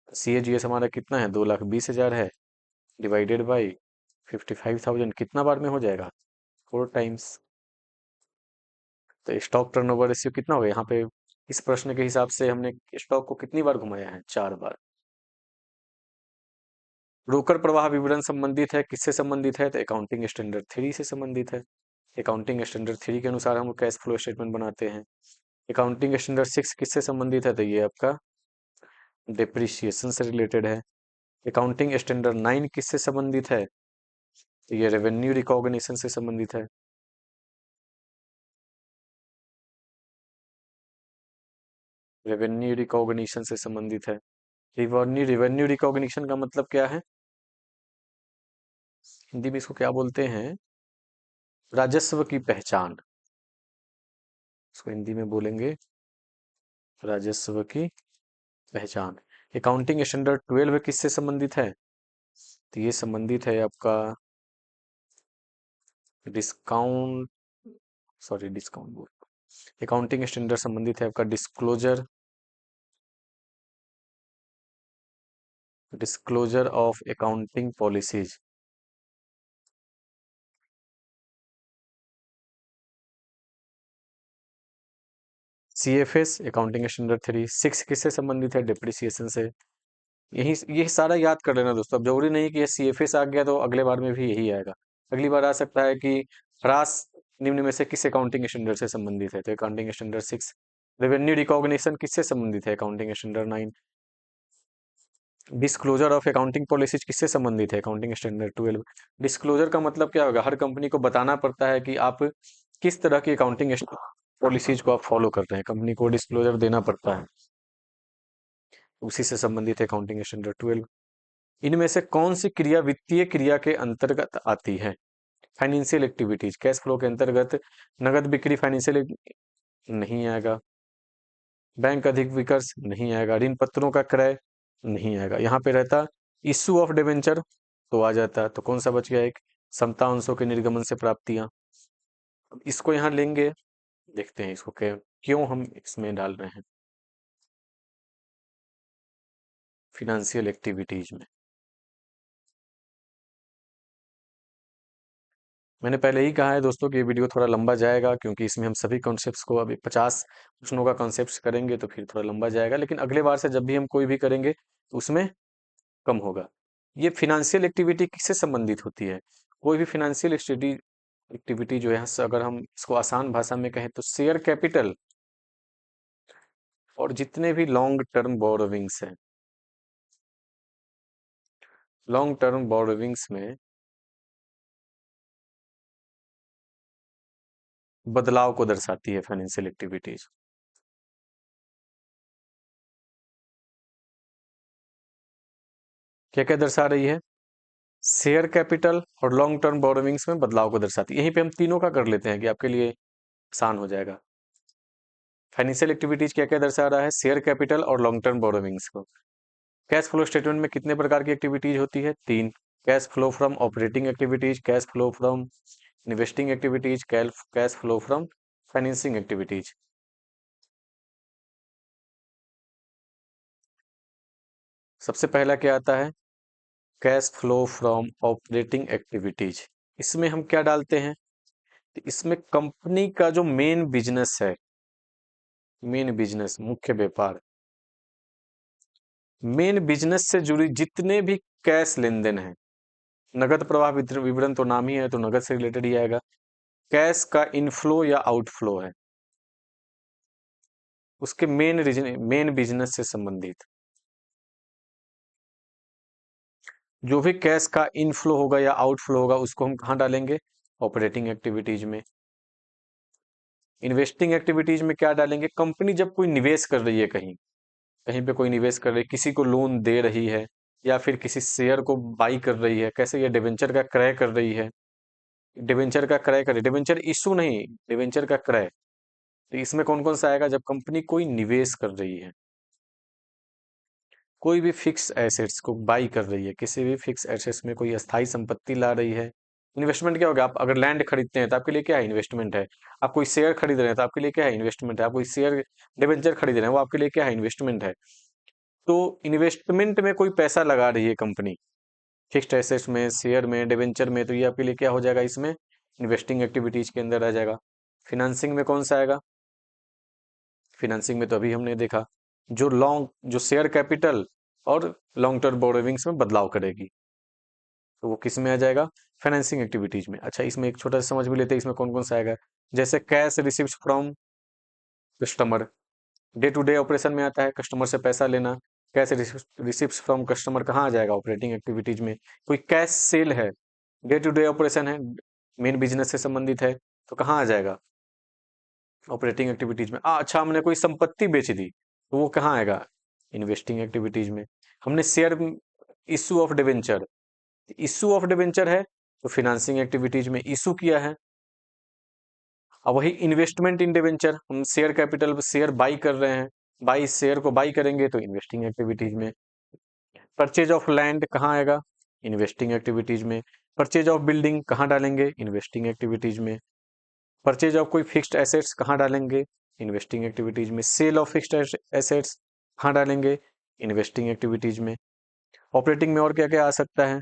COGS हमारा कितना है, 2,20,000 है, डिवाइडेड बाई 55,000, कितना बार में हो जाएगा, 4 टाइम्स। तो स्टॉक टर्नओवर रेशियो कितना होगा यहाँ पे, इस प्रश्न के हिसाब से हमने स्टॉक को कितनी बार घुमाया है, 4 बार। रोकड़ प्रवाह विवरण संबंधित है, किससे संबंधित है, तो अकाउंटिंग स्टैंडर्ड 3 से संबंधित है। अकाउंटिंग स्टैंडर्ड 3 के अनुसार हम कैश फ्लो स्टेटमेंट बनाते हैं। अकाउंटिंग स्टैंडर्ड 6 किससे संबंधित है, तो ये आपका डिप्रिसिएशन से रिलेटेड है। अकाउंटिंग स्टैंडर्ड 9 किससे संबंधित है, तो ये रेवेन्यू रिकॉग्निशन से संबंधित है। रेवेन्यू रिकॉग्निशन से संबंधित है। रेवेन्यू रेवेन्यू रिकॉग्निशन का मतलब क्या है, हिंदी में इसको क्या बोलते हैं, राजस्व की पहचान। इसको हिंदी में बोलेंगे राजस्व की पहचान। अकाउंटिंग स्टैंडर्ड 12 किससे संबंधित है, तो ये संबंधित है आपका डिस्काउंट, सॉरी डिस्काउंट बोल, अकाउंटिंग स्टैंडर्ड संबंधित है आपका disclosure, disclosure of accounting policies. CFS accounting standard 3, 6 किससे संबंधित है, डिप्रिसिएशन से। यही, ये सारा याद कर लेना दोस्तों। अब जरूरी नहीं कि ये CFS आ गया तो अगले बार में भी यही आएगा। अगली बार आ सकता है कि ह्रास निम्न में से किस अकाउंटिंग स्टैंडर्ड से संबंधित है, तो अकाउंटिंग स्टैंडर्ड 6। रेवेन्यू रिकॉग्निशन किससे संबंधित है, accounting standard 9। Disclosure of accounting policies किससे संबंधित है, अकाउंटिंग स्टैंडर्ड 12। डिस्क्लोजर का मतलब क्या होगा, हर कंपनी को बताना पड़ता है कि आप किस तरह की अकाउंटिंग पॉलिसीज को आप फॉलो करते हैं, कंपनी को डिस्क्लोजर देना पड़ता है, उसी से संबंधित है अकाउंटिंग स्टैंडर्ड 12। इनमें से कौन सी क्रिया वित्तीय क्रिया के अंतर्गत आती है, फाइनेंशियल एक्टिविटीज, कैश फ्लो के अंतर्गत। नगद बिक्री फाइनेंशियल नहीं आएगा, बैंक अधिक विकर्ष नहीं आएगा, ऋण पत्रों का क्रय नहीं आएगा। यहाँ पे रहता इश्यू ऑफ डिबेंचर तो आ जाता, तो कौन सा बच गया, एक समता अंशों के निर्गमन से प्राप्तियां। अब इसको यहाँ लेंगे, देखते हैं इसको क्यों हम इसमें डाल रहे हैं फिनेंशियल एक्टिविटीज में। मैंने पहले ही कहा है दोस्तों कि ये वीडियो थोड़ा लंबा जाएगा, क्योंकि इसमें हम सभी कॉन्सेप्ट्स को, अभी 50 प्रश्नों का कॉन्सेप्ट्स करेंगे तो फिर थोड़ा लंबा जाएगा, लेकिन अगले बार से जब भी हम कोई भी करेंगे तो उसमें कम होगा। ये फिनेंशियल एक्टिविटी किससे संबंधित होती है? कोई भी फिनेंशियल एक्टिविटी जो है, अगर हम इसको आसान भाषा में कहें तो शेयर कैपिटल और जितने भी लॉन्ग टर्म बोरोविंग्स हैं, लॉन्ग टर्म बोरोविंग्स में बदलाव को दर्शाती है फाइनेंशियल एक्टिविटीज। क्या क्या दर्शा रही है? शेयर कैपिटल और लॉन्ग टर्म बोरोविंग्स में बदलाव को दर्शाती है। यहीं पे हम तीनों का कर लेते हैं कि आपके लिए आसान हो जाएगा। फाइनेंशियल एक्टिविटीज क्या क्या दर्शा रहा है? शेयर कैपिटल और लॉन्ग टर्म बोरोविंग्स को। कैश फ्लो स्टेटमेंट में कितने प्रकार की एक्टिविटीज होती है? तीन। Cash flow from operating activities, cash flow from investing activities, cash flow from financing activities. सबसे पहला क्या आता है? Cash flow from operating activities. इसमें हम क्या डालते हैं? तो इसमें कंपनी का जो मेन बिजनेस है, मेन बिजनेस मुख्य व्यापार, मेन बिजनेस से जुड़ी जितने भी कैश लेन देन है, नगद प्रवाह विवरण तो नाम ही है, तो नगद से रिलेटेड ही आएगा। कैश का इनफ्लो या आउटफ्लो है, उसके मेन बिजनेस से संबंधित जो भी कैश का इनफ्लो होगा या आउटफ्लो होगा, उसको हम कहाँ डालेंगे? ऑपरेटिंग एक्टिविटीज में। इन्वेस्टिंग एक्टिविटीज में क्या डालेंगे? कंपनी जब कोई निवेश कर रही है, कहीं कहीं पे कोई निवेश कर रही है, किसी को लोन दे रही है, या फिर किसी शेयर को बाई कर रही है, कैसे ये डिवेंचर का क्रय कर रही है, डिवेंचर का क्रय करे, डिवेंचर इशू नहीं, डिवेंचर का क्रय। तो इसमें कौन कौन सा आएगा? जब कंपनी कोई निवेश कर रही है, कोई भी फिक्स एसेट्स को बाई कर रही है, किसी भी फिक्स एसेट्स में कोई अस्थाई संपत्ति ला रही है। इन्वेस्टमेंट क्या होगा? आप अगर लैंड खरीदते हैं तो आपके लिए क्या है? इन्वेस्टमेंट है। आप कोई शेयर खरीद रहे हैं तो आपके लिए क्या है? इन्वेस्टमेंट है। आप कोई शेयर डिवेंचर खरीद रहे हैं, वो आपके लिए क्या है? इन्वेस्टमेंट है। तो इन्वेस्टमेंट में कोई पैसा लगा रही है कंपनी, फिक्स्ड एसेट्स में, शेयर में, डिवेंचर में, तो ये आपके लिए क्या हो जाएगा? इसमें इन्वेस्टिंग एक्टिविटीज के अंदर आ जाएगा। फिनेंसिंग में कौन सा आएगा? फिनेंसिंग में तो अभी हमने देखा, जो शेयर कैपिटल और लॉन्ग टर्म बोरोविंग्स में बदलाव करेगी, तो वो किस में आ जाएगा? फाइनेंसिंग एक्टिविटीज में। अच्छा, इसमें एक छोटा सा समझ भी लेते हैं, इसमें कौन कौन सा आएगा। जैसे cash receives from customer, day to day operation में आता है, कस्टमर से पैसा लेना। कैश रिसीव्स फ्रॉम कस्टमर कहाँ आ जाएगा? ऑपरेटिंग एक्टिविटीज में। कोई कैश सेल है, डे टू डे ऑपरेशन है, मेन बिजनेस से संबंधित है, तो कहाँ आ जाएगा? ऑपरेटिंग एक्टिविटीज में। अच्छा, हमने कोई संपत्ति बेच दी, तो वो कहाँ आएगा? इन्वेस्टिंग एक्टिविटीज में। हमने share issue of debenture, issue of debenture है तो फिनेंसिंग एक्टिविटीज में इशू किया है। अब वही इन्वेस्टमेंट इन डिवेंचर, हम शेयर कैपिटल शेयर बाई कर रहे हैं, बाई शेयर को बाई करेंगे तो इन्वेस्टिंग एक्टिविटीज में। परचेज ऑफ लैंड कहाँ आएगा? इन्वेस्टिंग एक्टिविटीज में। परचेज ऑफ बिल्डिंग कहाँ डालेंगे? इन्वेस्टिंग एक्टिविटीज में। परचेज ऑफ कोई फिक्स्ड एसेट्स कहाँ डालेंगे? इन्वेस्टिंग एक्टिविटीज में। सेल ऑफ फिक्स्ड एसेट्स कहाँ डालेंगे? इन्वेस्टिंग एक्टिविटीज में। ऑपरेटिंग में और क्या क्या आ सकता है?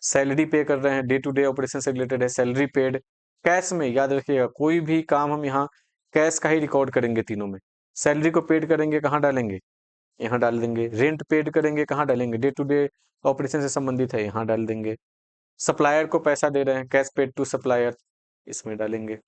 सैलरी पे कर रहे हैं, डे टू डे ऑपरेशन से रिलेटेड है, सैलरी पेड। कैश में याद रखिएगा, कोई भी काम हम यहाँ कैश का ही रिकॉर्ड करेंगे तीनों में। सैलरी को पेड करेंगे, कहाँ डालेंगे? यहाँ डाल देंगे। रेंट पेड करेंगे, कहाँ डालेंगे? डे टू डे ऑपरेशन से संबंधित है, यहाँ डाल देंगे। सप्लायर को पैसा दे रहे हैं, कैश पेड टू सप्लायर, इसमें डालेंगे।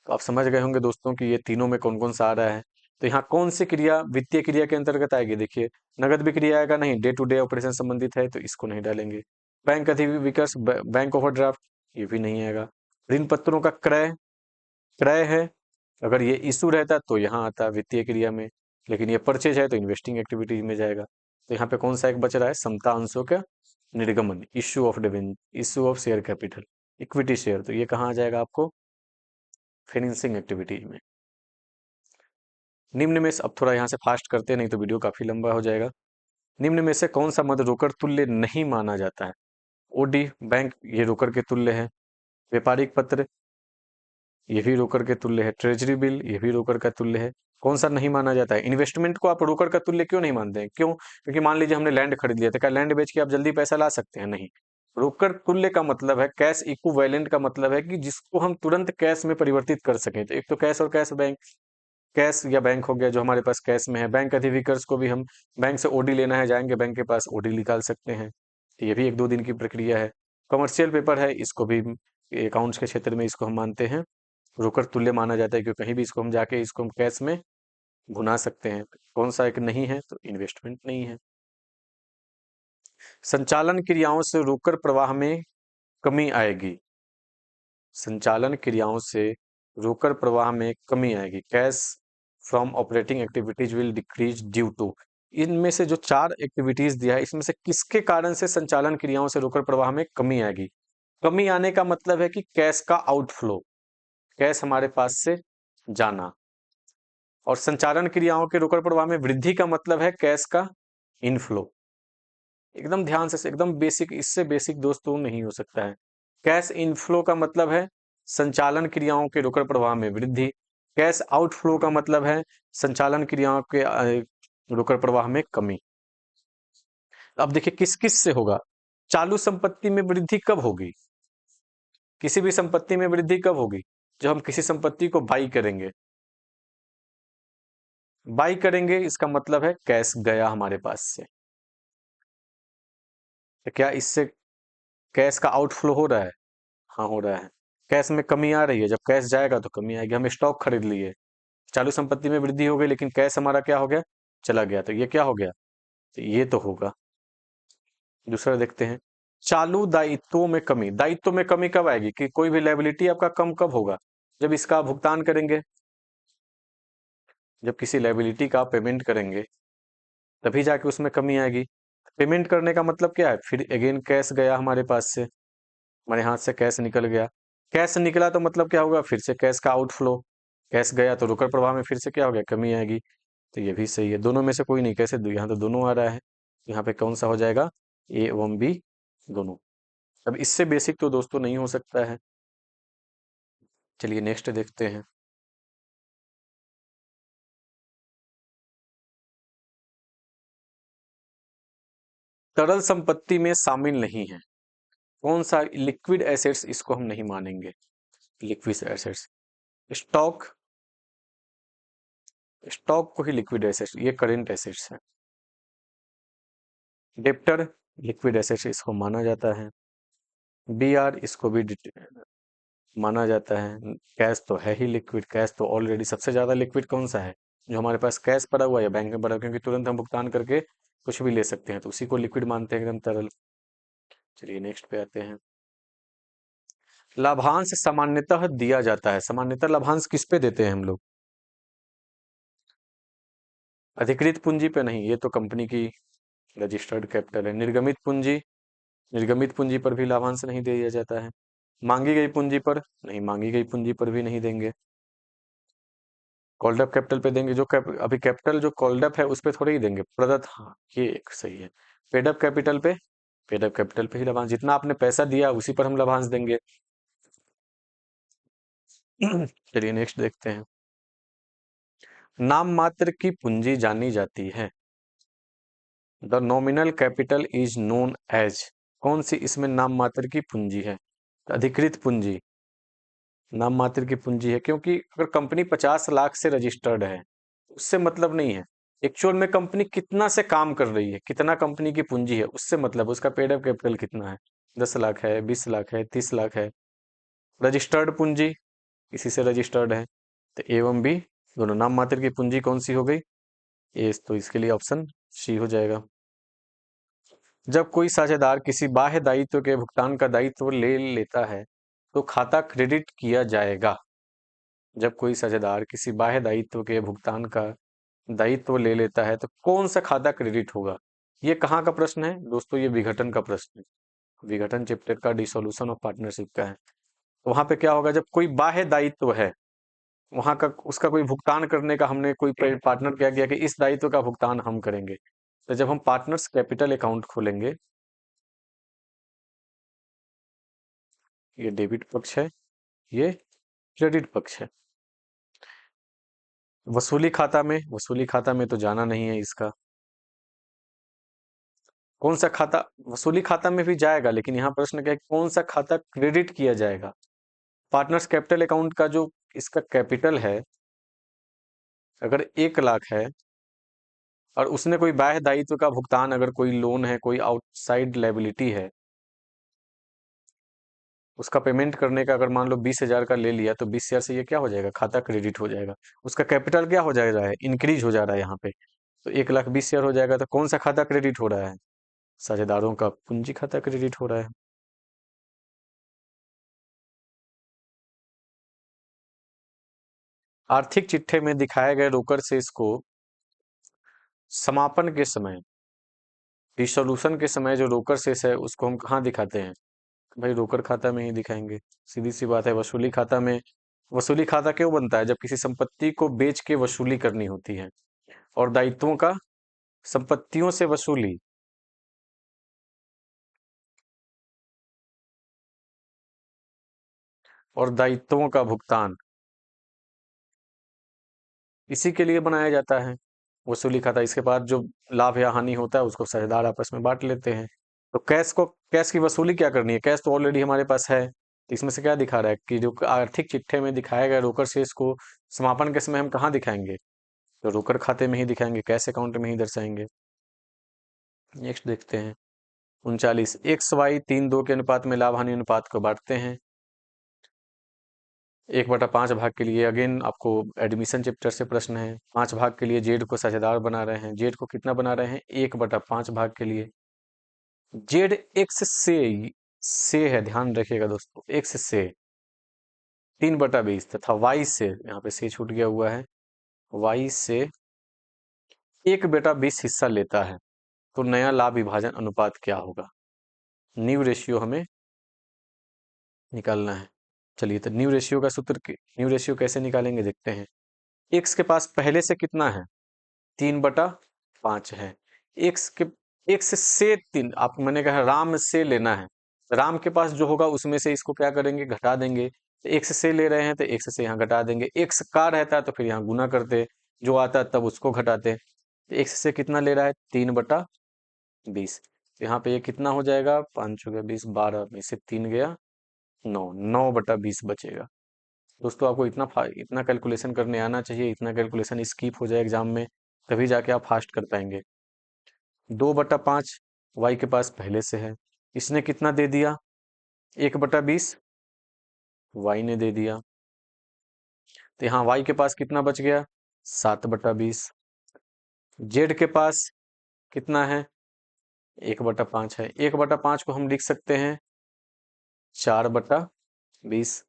तो आप समझ गए होंगे दोस्तों कि ये तीनों में कौन कौन सा आ रहा है। तो यहाँ कौन सी क्रिया वित्तीय क्रिया के अंतर्गत आएगी? देखिए, नगद बिक्री आएगा नहीं, डे टू डे ऑपरेशन संबंधित है तो इसको नहीं डालेंगे। बैंक अधिविकर्ष, बैंक ओवरड्राफ्ट, ये भी नहीं आएगा। ऋण पत्रों का क्रय, क्रय है, अगर ये इशू रहता तो यहाँ आता वित्तीय क्रिया में, लेकिन ये परचेज है तो इन्वेस्टिंग एक्टिविटीज में जाएगा। तो यहाँ पे कौन सा एक बच रहा है? समता अंशों का निर्गमन, issue of debenture, issue of share capital, equity share, तो ये कहाँ आ जाएगा आपको? फाइनेंसिंग एक्टिविटीज में। निम्न में से, अब थोड़ा यहाँ से फास्ट करते हैं नहीं तो वीडियो काफी लंबा हो जाएगा। निम्न में से कौन सा मद रोकड़ तुल्य नहीं माना जाता है? ओडी बैंक, ये रोकड़ के तुल्य है। व्यापारिक पत्र, ये भी रोकड़ के तुल्य है। ट्रेजरी बिल, ये भी रोकड़ का तुल्य है। कौन सा नहीं माना जाता है? इन्वेस्टमेंट को आप रोकड़ का तुल्य क्यों नहीं मानते हैं? क्यों? क्योंकि मान लीजिए हमने लैंड खरीद लिया था, क्या लैंड बेच के आप जल्दी पैसा ला सकते हैं? नहीं। रोकड़ तुल्य का मतलब है, कैश इक्विवेलेंट का मतलब है कि जिसको हम तुरंत कैश में परिवर्तित कर सकें। तो एक तो कैश और कैश बैंक, कैश या बैंक हो गया जो हमारे पास कैश में है। बैंक अधिविकर्स को भी हम बैंक से ओडी लेना है, जाएंगे बैंक के पास, ओडी निकाल सकते हैं। तो ये भी 1-2 दिन की प्रक्रिया है। कमर्शियल पेपर है, इसको भी अकाउंट्स के क्षेत्र में इसको हम मानते हैं रोकड़ तुल्य माना जाता है, क्योंकि कहीं भी इसको हम जाके इसको हम कैश में भुना सकते हैं। कौन सा एक नहीं है, तो इन्वेस्टमेंट नहीं है। संचालन क्रियाओं से रोकड़ प्रवाह में कमी आएगी। संचालन क्रियाओं से रोकड़ प्रवाह में कमी आएगी। Cash from operating activities will decrease due to. इनमें से जो 4 एक्टिविटीज दिया है, इसमें से किसके कारण से संचालन क्रियाओं से रोकड़ प्रवाह में कमी आएगी? कमी आने का मतलब है कि कैश का आउटफ्लो, कैश हमारे पास से जाना। और संचालन क्रियाओं के रोकड़ प्रवाह में वृद्धि का मतलब है कैश का इनफ्लो। एकदम ध्यान से, एकदम बेसिक, इससे बेसिक दोस्तों नहीं हो सकता है। कैश इनफ्लो का मतलब है संचालन क्रियाओं के रोकड़ प्रवाह में वृद्धि। कैश आउटफ्लो का मतलब है संचालन क्रियाओं के रोकड़ प्रवाह में कमी। अब देखिए किस किस से होगा। चालू संपत्ति में वृद्धि कब होगी? किसी भी संपत्ति में वृद्धि कब होगी? जब हम किसी संपत्ति को बाई करेंगे। बाई करेंगे इसका मतलब है कैश गया हमारे पास से। तो क्या इससे कैश का आउटफ्लो हो रहा है? हाँ, हो रहा है। कैश में कमी आ रही है, जब कैश जाएगा तो कमी आएगी। हम स्टॉक खरीद लिए, चालू संपत्ति में वृद्धि हो गई, लेकिन कैश हमारा क्या हो गया? चला गया। तो ये क्या हो गया? तो ये तो होगा। दूसरा देखते हैं, चालू दायित्वों में कमी। दायित्व में कमी कब आएगी? कि कोई भी लायबिलिटी आपका कम कब होगा? जब इसका भुगतान करेंगे। जब किसी लायबिलिटी का पेमेंट करेंगे तभी जाके उसमें कमी आएगी। पेमेंट करने का मतलब क्या है? फिर अगेन कैश गया हमारे पास से, हमारे हाथ से कैश निकल गया। कैश निकला तो मतलब क्या होगा? फिर से कैश का आउटफ्लो। कैश गया तो रोकड़ प्रवाह में फिर से क्या हो गया? कमी आएगी। तो ये भी सही है। दोनों में से कोई नहीं, कैसे यहाँ तो दोनों आ रहा है। यहाँ पे कौन सा हो जाएगा? ए एवं बी दोनों। अब इससे बेसिक तो दोस्तों नहीं हो सकता है। चलिए नेक्स्ट देखते हैं। तरल संपत्ति में शामिल नहीं है। कौन सा? लिक्विड एसेट्स, इसको हम नहीं मानेंगे। लिक्विड एसेट्स, स्टॉक, स्टॉक को ही लिक्विड एसेट्स, ये करेंट एसेट्स है। डेप्टर लिक्विड एसेट्स, इसको माना जाता है। बी आर, इसको भी माना जाता है। कैश तो है ही लिक्विड, कैश तो ऑलरेडी सबसे ज्यादा लिक्विड कौन सा है? जो हमारे पास कैश पड़ा हुआ है या बैंक में पड़ा हुआ है, क्योंकि तुरंत हम भुगतान करके कुछ भी ले सकते हैं, तो उसी को लिक्विड मानते हैं, एकदम तरल। चलिए नेक्स्ट पे आते हैं। लाभांश सामान्यतः दिया जाता है। सामान्यतः लाभांश किस पे देते हैं हम लोग? अधिकृत पूंजी पे नहीं, ये तो कंपनी की रजिस्टर्ड कैपिटल है। निर्गमित पूंजी, निर्गमित पूंजी पर भी लाभांश नहीं दिया जाता है। मांगी गई पूंजी पर नहीं, मांगी गई पूंजी पर भी नहीं देंगे। कॉल्ड अप कैपिटल पे देंगे। जो अभी कैपिटल जो कॉल्ड अप है उस पे थोड़े ही देंगे। प्रदत्त, हाँ ये एक सही है। पेड अप कैपिटल पे, पेड अप कैपिटल पे ही लाभांश, जितना आपने पैसा दिया उसी पर हम लाभांश देंगे। चलिए नेक्स्ट देखते हैं। नाम मात्र की पूंजी जानी जाती है। The nominal capital is known as. कौन सी इसमें नाम मात्र की पूंजी है? अधिकृत पूंजी नाम मात्र की पूंजी है, क्योंकि अगर कंपनी 50 लाख से रजिस्टर्ड है उससे मतलब नहीं है। एक्चुअल में कंपनी कितना से काम कर रही है, कितना कंपनी की पूंजी है, उससे मतलब उसका पेड अप कैपिटल कितना है। 10 लाख है, 20 लाख है, 30 लाख है। रजिस्टर्ड पूंजी इसी से रजिस्टर्ड है। तो एवं बी दोनों। नाम मात्र की पूंजी कौन सी हो गई? ए, तो इसके लिए ऑप्शन सी हो जाएगा। जब कोई साझेदार किसी बाह्य दायित्व के भुगतान का दायित्व ले लेता है तो खाता क्रेडिट किया जाएगा। जब कोई साझेदार किसी बाह्य दायित्व के भुगतान का दायित्व ले लेता है तो कौन सा खाता क्रेडिट होगा? ये कहाँ का प्रश्न है दोस्तों? ये विघटन का प्रश्न है। विघटन चैप्टर का, डिसोल्यूशन ऑफ पार्टनरशिप का है। तो वहां पे क्या होगा? जब कोई बाह्य दायित्व है, वहां का उसका कोई भुगतान करने का, हमने कोई पार्टनर क्या किया कि इस दायित्व का भुगतान हम करेंगे, तो जब हम पार्टनर्स कैपिटल अकाउंट खोलेंगे, ये डेबिट पक्ष है, ये क्रेडिट पक्ष है। वसूली खाता में तो जाना नहीं है इसका। कौन सा खाता? वसूली खाता में भी जाएगा, लेकिन यहाँ प्रश्न क्या है, कौन सा खाता क्रेडिट किया जाएगा? पार्टनर्स कैपिटल अकाउंट का जो इसका कैपिटल है, अगर 1 लाख है और उसने कोई बाह्य दायित्व का भुगतान, अगर कोई लोन है, कोई आउटसाइड लायबिलिटी है, उसका पेमेंट करने का अगर मान लो 20,000 का ले लिया, तो 20,000 से ये क्या हो जाएगा, खाता क्रेडिट हो जाएगा। उसका कैपिटल क्या हो जा रहा है, इंक्रीज हो जा रहा है यहाँ पे। तो 1,20,000 हो जाएगा, तो कौन सा खाता क्रेडिट हो रहा है, साझेदारों का पूंजी खाता क्रेडिट हो रहा है। आर्थिक चिट्ठे में दिखाए गए रोकड़ शेष को समापन के समय, डिसोल्यूशन के समय जो रोकड़ शेष है उसको हम कहाँ दिखाते हैं, भाई रोकड़ खाता में ही दिखाएंगे। सीधी सी बात है। वसूली खाता में, वसूली खाता क्यों बनता है, जब किसी संपत्ति को बेच के वसूली करनी होती है। और दायित्वों का, संपत्तियों से वसूली, और दायित्वों का भुगतान, इसी के लिए बनाया जाता है वसूली खाता। इसके बाद जो लाभ या हानि होता है उसको साझेदार आपस में बांट लेते हैं। तो कैश को, कैश की वसूली क्या करनी है, कैश तो ऑलरेडी हमारे पास है। तो इसमें से क्या दिखा रहा है कि जो आर्थिक चिट्ठे में दिखाया गया रोकड़ शेष को समापन के समय हम कहाँ दिखाएंगे, तो रोकड़ खाते में ही दिखाएंगे, कैश अकाउंट में ही दर्शाएंगे। नेक्स्ट देखते हैं 39, एक्स वाई 3:2 के अनुपात में लाभ हानि अनुपात को बांटते हैं। 1/5 भाग के लिए अगेन आपको एडमिशन चैप्टर से प्रश्न है। 5 भाग के लिए जेड को साझेदार बना रहे हैं। जेड को कितना बना रहे हैं, 1/5 भाग के लिए। जेड एक्स से है, ध्यान रखिएगा दोस्तों, एक्स से 3/20 तथा वाई से, यहाँ पे से छूट गया हुआ है, वाई से 1/20 हिस्सा लेता है। तो नया लाभ विभाजन अनुपात क्या होगा, न्यू रेशियो हमें निकालना है। चलिए, तो न्यू रेशियो का सूत्र, न्यू रेशियो कैसे निकालेंगे देखते हैं। एक्स के पास पहले से कितना है, 3/5 है। एक्स के, एक्स से 3, आप मैंने कहा राम से लेना है, राम के पास जो होगा उसमें से इसको क्या करेंगे, घटा देंगे। तो एक्स से ले रहे हैं तो एक्स से यहाँ घटा देंगे। एक्स का रहता है तो फिर यहाँ गुना करते, जो आता है तब उसको घटाते। तो एक्स से कितना ले रहा है, 3/20। तो यहाँ पे ये कितना हो जाएगा, 5×20 12 में से 3 गया 9, 9/20 बचेगा। दोस्तों आपको इतना कैलकुलेशन करने आना चाहिए, इतना कैलकुलेशन स्किप हो जाए एग्जाम में तभी जाके आप फास्ट कर पाएंगे। 2/5 वाई के पास पहले से है, इसने कितना दे दिया, 1/20 वाई ने दे दिया। तो यहाँ वाई के पास कितना बच गया, 7/20। जेड के पास कितना है, 1/5 है। 1/5 को हम लिख सकते हैं 4/20।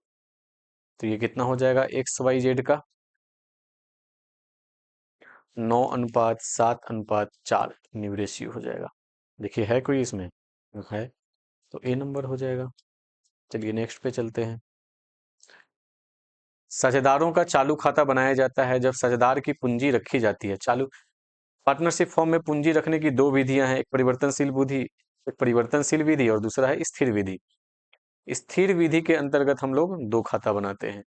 तो ये कितना हो जाएगा, एक्स वाई जेड का 9:7:4 न्यू रेशियो हो जाएगा। देखिए है कोई इसमें, है, तो ए नंबर हो जाएगा। चलिए नेक्स्ट पे चलते हैं। साझेदारों का चालू खाता बनाया जाता है जब साझेदार की पूंजी रखी जाती है। चालू पार्टनरशिप फॉर्म में पूंजी रखने की दो विधियां हैं, एक परिवर्तनशील विधि, एक परिवर्तनशील विधि और दूसरा है स्थिर विधि। स्थिर विधि के अंतर्गत हम लोग दो खाता बनाते हैं,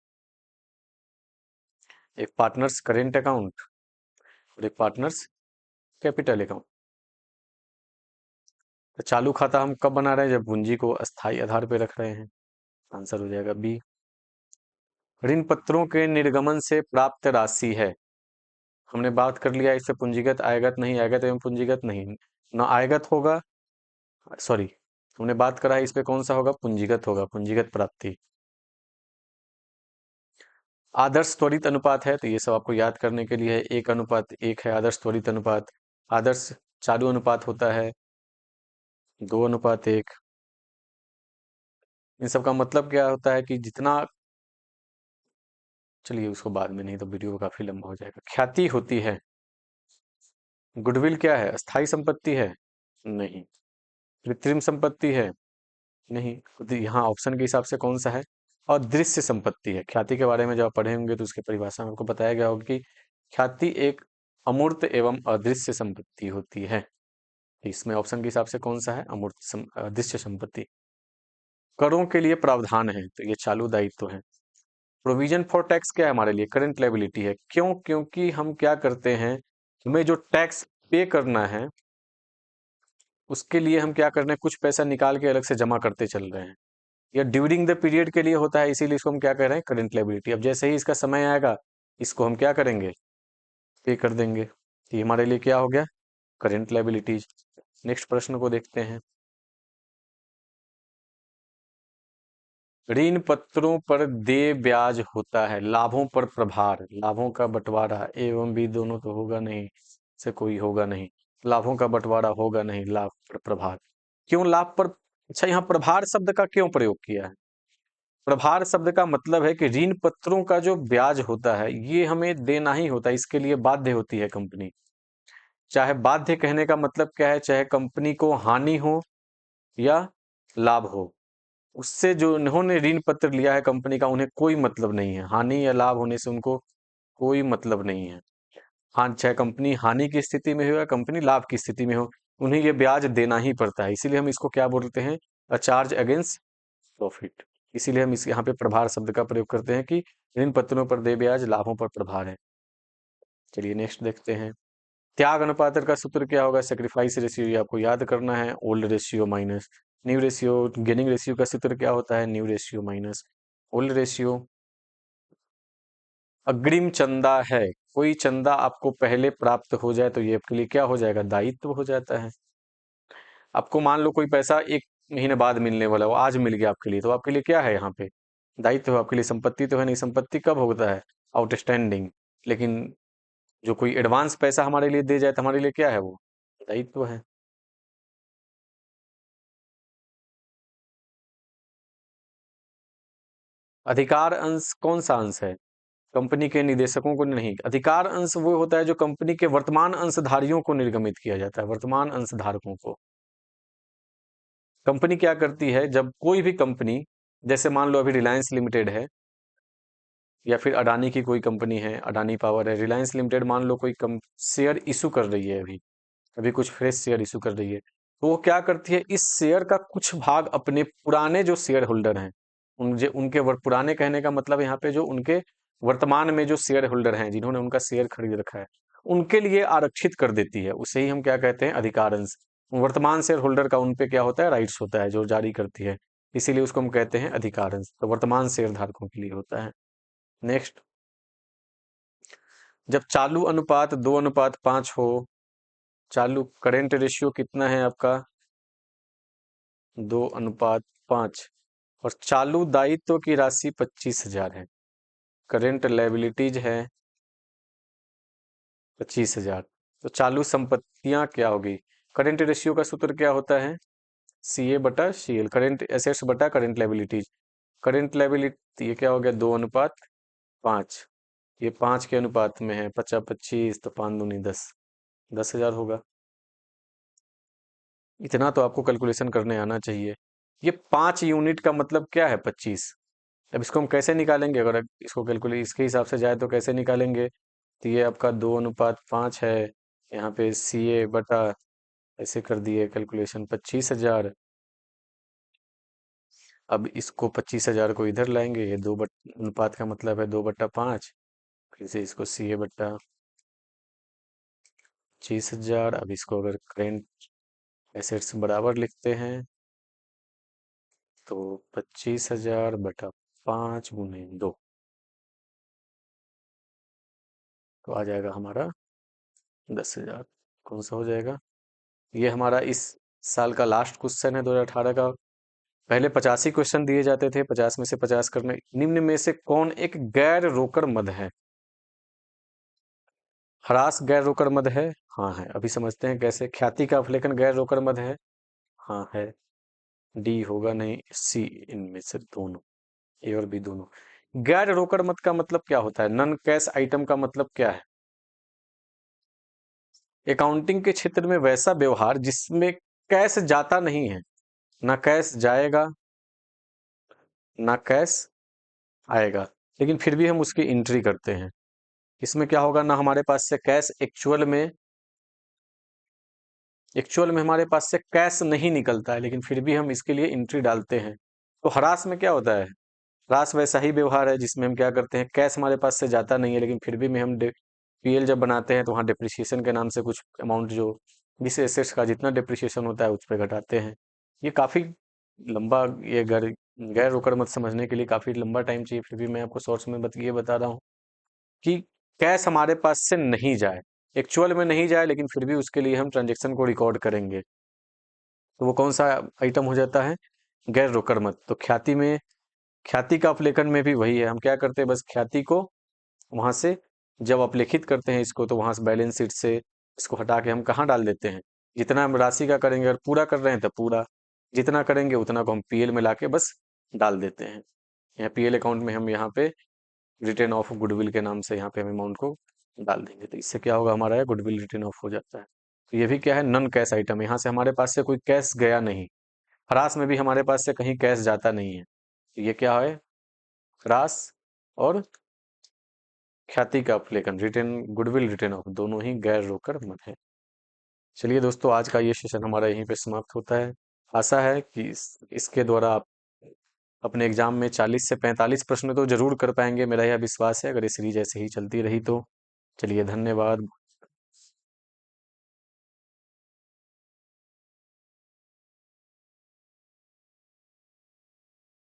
एक पार्टनर्स करेंट अकाउंट और एक पार्टनर्स कैपिटल अकाउंट। तो चालू खाता हम कब बना रहे हैं, जब पूंजी को अस्थायी आधार पर रख रहे हैं। आंसर हो जाएगा बी। ऋण पत्रों के निर्गमन से प्राप्त राशि है, हमने बात कर लिया इससे पूंजीगत आयगत नहीं, आयगत एवं पूंजीगत नहीं, ना आयगत होगा, सॉरी, हमने बात करा है इस पे कौन सा होगा, पूंजीगत होगा, पूंजीगत प्राप्ति। आदर्श त्वरित अनुपात है, तो ये सब आपको याद करने के लिए है। 1:1 है आदर्श त्वरित अनुपात। आदर्श चालू अनुपात होता है 2:1। इन सब का मतलब क्या होता है कि जितना, चलिए उसको बाद में, नहीं तो वीडियो काफी लंबा हो जाएगा। ख्याति होती है, गुडविल क्या है, अस्थाई संपत्ति है, नहीं। कृत्रिम संपत्ति है, नहीं। तो यहाँ ऑप्शन के हिसाब से कौन सा है, अदृश्य संपत्ति है। ख्याति के बारे में जब आप पढ़े होंगे तो उसकी परिभाषा में आपको बताया गया होगा कि ख्याति एक अमूर्त एवं अदृश्य संपत्ति होती है। इसमें ऑप्शन के हिसाब से कौन सा है, अदृश्य संपत्ति। करों के लिए प्रावधान है, तो ये चालू दायित्व है। प्रोविजन फॉर टैक्स क्या है हमारे लिए, करंट लायबिलिटी है। क्यों, क्योंकि हम क्या करते हैं, हमें जो टैक्स पे करना है उसके लिए हम क्या कर रहे हैं, कुछ पैसा निकाल के अलग से जमा करते चल रहे हैं। या ड्यूरिंग द पीरियड के लिए होता है, इसीलिए इसको हम क्या कह रहे हैं, करंट लायबिलिटी। अब जैसे ही इसका समय आएगा इसको हम क्या करेंगे, पे कर देंगे। ये हमारे लिए क्या हो गया? Current liabilities. नेक्स्ट प्रश्न को देखते हैं। ऋण पत्रों पर देय ब्याज होता है, लाभों पर प्रभार। लाभों का बंटवारा ए एवं बी दोनों तो होगा नहीं, से कोई होगा नहीं। लाभों का बंटवारा होगा नहीं, लाभ पर प्रभार। क्यों लाभ पर? अच्छा, यहाँ प्रभार शब्द का क्यों प्रयोग किया है? प्रभार शब्द का मतलब है कि ऋण पत्रों का जो ब्याज होता है ये हमें देना ही होता है, इसके लिए बाध्य होती है कंपनी। चाहे बाध्य कहने का मतलब क्या है, चाहे कंपनी को हानि हो या लाभ हो, उससे जो उन्होंने ऋण पत्र लिया है कंपनी का, उन्हें कोई मतलब नहीं है। हानि या लाभ होने से उनको कोई मतलब नहीं है। हाँ, चाहे कंपनी हानि की स्थिति में हो या कंपनी लाभ की स्थिति में हो, उन्हें ये ब्याज देना ही पड़ता है। इसीलिए हम इसको क्या बोलते हैं? A charge against profit. इसीलिए हम इस यहाँ पे प्रभार शब्द का प्रयोग करते हैं कि ऋण पत्रों पर दे ब्याज, लाभों पर प्रभार है। चलिए नेक्स्ट देखते हैं। त्याग अनुपात का सूत्र क्या होगा? सेक्रीफाइस रेशियो, ये आपको याद करना है। Old ratio minus new ratio. Gaining ratio का सूत्र क्या होता है? New ratio minus old ratio. अग्रिम चंदा है, कोई चंदा आपको पहले प्राप्त हो जाए तो ये आपके लिए क्या हो जाएगा? दायित्व हो जाता है। आपको मान लो कोई पैसा 1 महीने बाद मिलने वाला, वो आज मिल गया आपके लिए, तो आपके लिए क्या है यहाँ पे? दायित्व। आपके लिए संपत्ति तो है नहीं। संपत्ति कब होता है? आउटस्टैंडिंग। लेकिन जो कोई एडवांस पैसा हमारे लिए दे जाए तो हमारे लिए क्या है वो? दायित्व है। अधिकार अंश कौन सा अंश है? कंपनी के निदेशकों को नहीं। अधिकार अंश वो होता है जो कंपनी के वर्तमान अंशधारियों को निर्गमित किया जाता है, वर्तमान अंशधारकों को। कंपनी क्या करती है, जब कोई भी कंपनी, जैसे मान लो अभी रिलायंस लिमिटेड है या फिर अडानी की कोई कंपनी है, अडानी पावर है, रिलायंस लिमिटेड मान लो कोई कम शेयर इशू कर रही है, अभी अभी कुछ फ्रेश शेयर इशू कर रही है, तो वो क्या करती है, इस शेयर का कुछ भाग अपने पुराने जो शेयर होल्डर हैं, उनके पुराने कहने का मतलब यहाँ पे जो उनके वर्तमान में जो शेयर होल्डर हैं, जिन्होंने उनका शेयर खरीद रखा है, उनके लिए आरक्षित कर देती है। उसे ही हम क्या कहते हैं? अधिकारंश। वर्तमान शेयर होल्डर का उनपे क्या होता है? राइट्स होता है, जो जारी करती है। इसीलिए उसको हम कहते हैं अधिकारंश। तो वर्तमान शेयर धारकों के लिए होता है। नेक्स्ट, जब चालू अनुपात 2:5 हो, चालू करेंट रेशियो कितना है आपका? 2:5। और चालू दायित्व की राशि 25,000 है। करेंट लायबिलिटीज है 25,000। तो चालू संपत्तियां क्या होगी? करेंट रेशियो का सूत्र क्या होता है? CA/CL, करेंट एसेट्स बटा करेंट लायबिलिटीज। करेंट लायबिलिटी ये क्या हो गया? 2:5। ये 5 के अनुपात में है, 50-25, तो 5 दूनी 10, 10,000 होगा। इतना तो आपको कैलकुलेशन करने आना चाहिए। ये 5 यूनिट का मतलब क्या है? 25। अब इसको हम कैसे निकालेंगे? अगर इसको कैलकुलेट इसके हिसाब से जाए तो कैसे निकालेंगे? तो ये आपका 2:5 है। यहाँ पे CA/, ऐसे कर दिए कैलकुलेशन, 25,000। अब इसको 25,000 को इधर लाएंगे, ये अनुपात का मतलब है 2/5। फिर से इसको CA/25,000। अब इसको अगर करेंट एसेट्स बराबर लिखते हैं तो 25,000/5 × 2, तो आ जाएगा हमारा 10,000। कौन सा हो जाएगा? ये हमारा इस साल का लास्ट क्वेश्चन है 2018 का। पहले 85 क्वेश्चन दिए जाते थे, 50 में से 50 करने। निम्न में से कौन एक गैर रोकड़ मद है? ह्रास गैर रोकड़ मद है? हाँ है। अभी समझते हैं कैसे। ख्याति का अवलेखन गैर रोकड़ मद है? हाँ है। डी होगा नहीं, सी। इनमें से दोनों, ए और बी दोनों। गैर रोकड़ मद का मतलब क्या होता है? नन कैश आइटम का मतलब क्या है? अकाउंटिंग के क्षेत्र में वैसा व्यवहार जिसमें कैश जाता नहीं है, ना कैश जाएगा ना कैश आएगा, लेकिन फिर भी हम उसकी एंट्री करते हैं। इसमें क्या होगा, ना हमारे पास से कैश एक्चुअल में हमारे पास से कैश नहीं निकलता है, लेकिन फिर भी हम इसके लिए एंट्री डालते हैं। तो हरास में क्या होता है? हरास वैसा ही व्यवहार है जिसमें हम क्या करते हैं, कैश हमारे पास से जाता नहीं है, लेकिन फिर भी में हम PL जब बनाते हैं तो वहाँ डिप्रिसिएशन के नाम से कुछ अमाउंट, जो जिस एसेट्स का जितना डिप्रिसिएशन होता है उस पर घटाते हैं। ये काफी लंबा, ये गैर गैर रोकड़ मत समझने के लिए काफी लंबा टाइम चाहिए, फिर भी मैं आपको शॉर्ट्स में ये बता रहा हूँ कि कैश हमारे पास से नहीं जाए, एक्चुअल में नहीं जाए, लेकिन फिर भी उसके लिए हम ट्रांजेक्शन को रिकॉर्ड करेंगे, तो वो कौन सा आइटम हो जाता है? गैर रोकड़ मद। तो ख्याति में, ख्याति का अपलेखन में भी वही है, हम क्या करते हैं, बस ख्याति को वहां से जब अपलेखित करते हैं इसको, तो वहां से बैलेंस शीट से इसको हटा के हम कहाँ डाल देते हैं, जितना हम राशि का करेंगे, अगर पूरा कर रहे हैं तो पूरा, जितना करेंगे उतना को हम पीएल में लाके बस डाल देते हैं। यहाँ पीएल अकाउंट में हम यहाँ पे रिटर्न ऑफ गुडविल के नाम से यहाँ पे हम अमाउंट को डाल देंगे, तो इससे क्या होगा, हमारा गुडविल रिटर्न ऑफ हो जाता है। तो ये भी क्या है, नॉन कैश आइटम, यहाँ से हमारे पास से कोई कैश गया नहीं, ह्रास में भी हमारे पास से कहीं कैश जाता नहीं है, तो ये क्या है, ह्रास और ख्याति का अपलेखन, रिटर्न, गुडविल रिटर्न ऑफ, दोनों ही गैर रोकड़ मद है। चलिए दोस्तों, आज का ये सेशन हमारा यहीं पे समाप्त होता है। आशा है कि इसके द्वारा आप अपने एग्जाम में 40 से 45 प्रश्न तो जरूर कर पाएंगे, मेरा यह विश्वास है, अगर ये सीरीज ऐसे ही चलती रही तो। चलिए, धन्यवाद।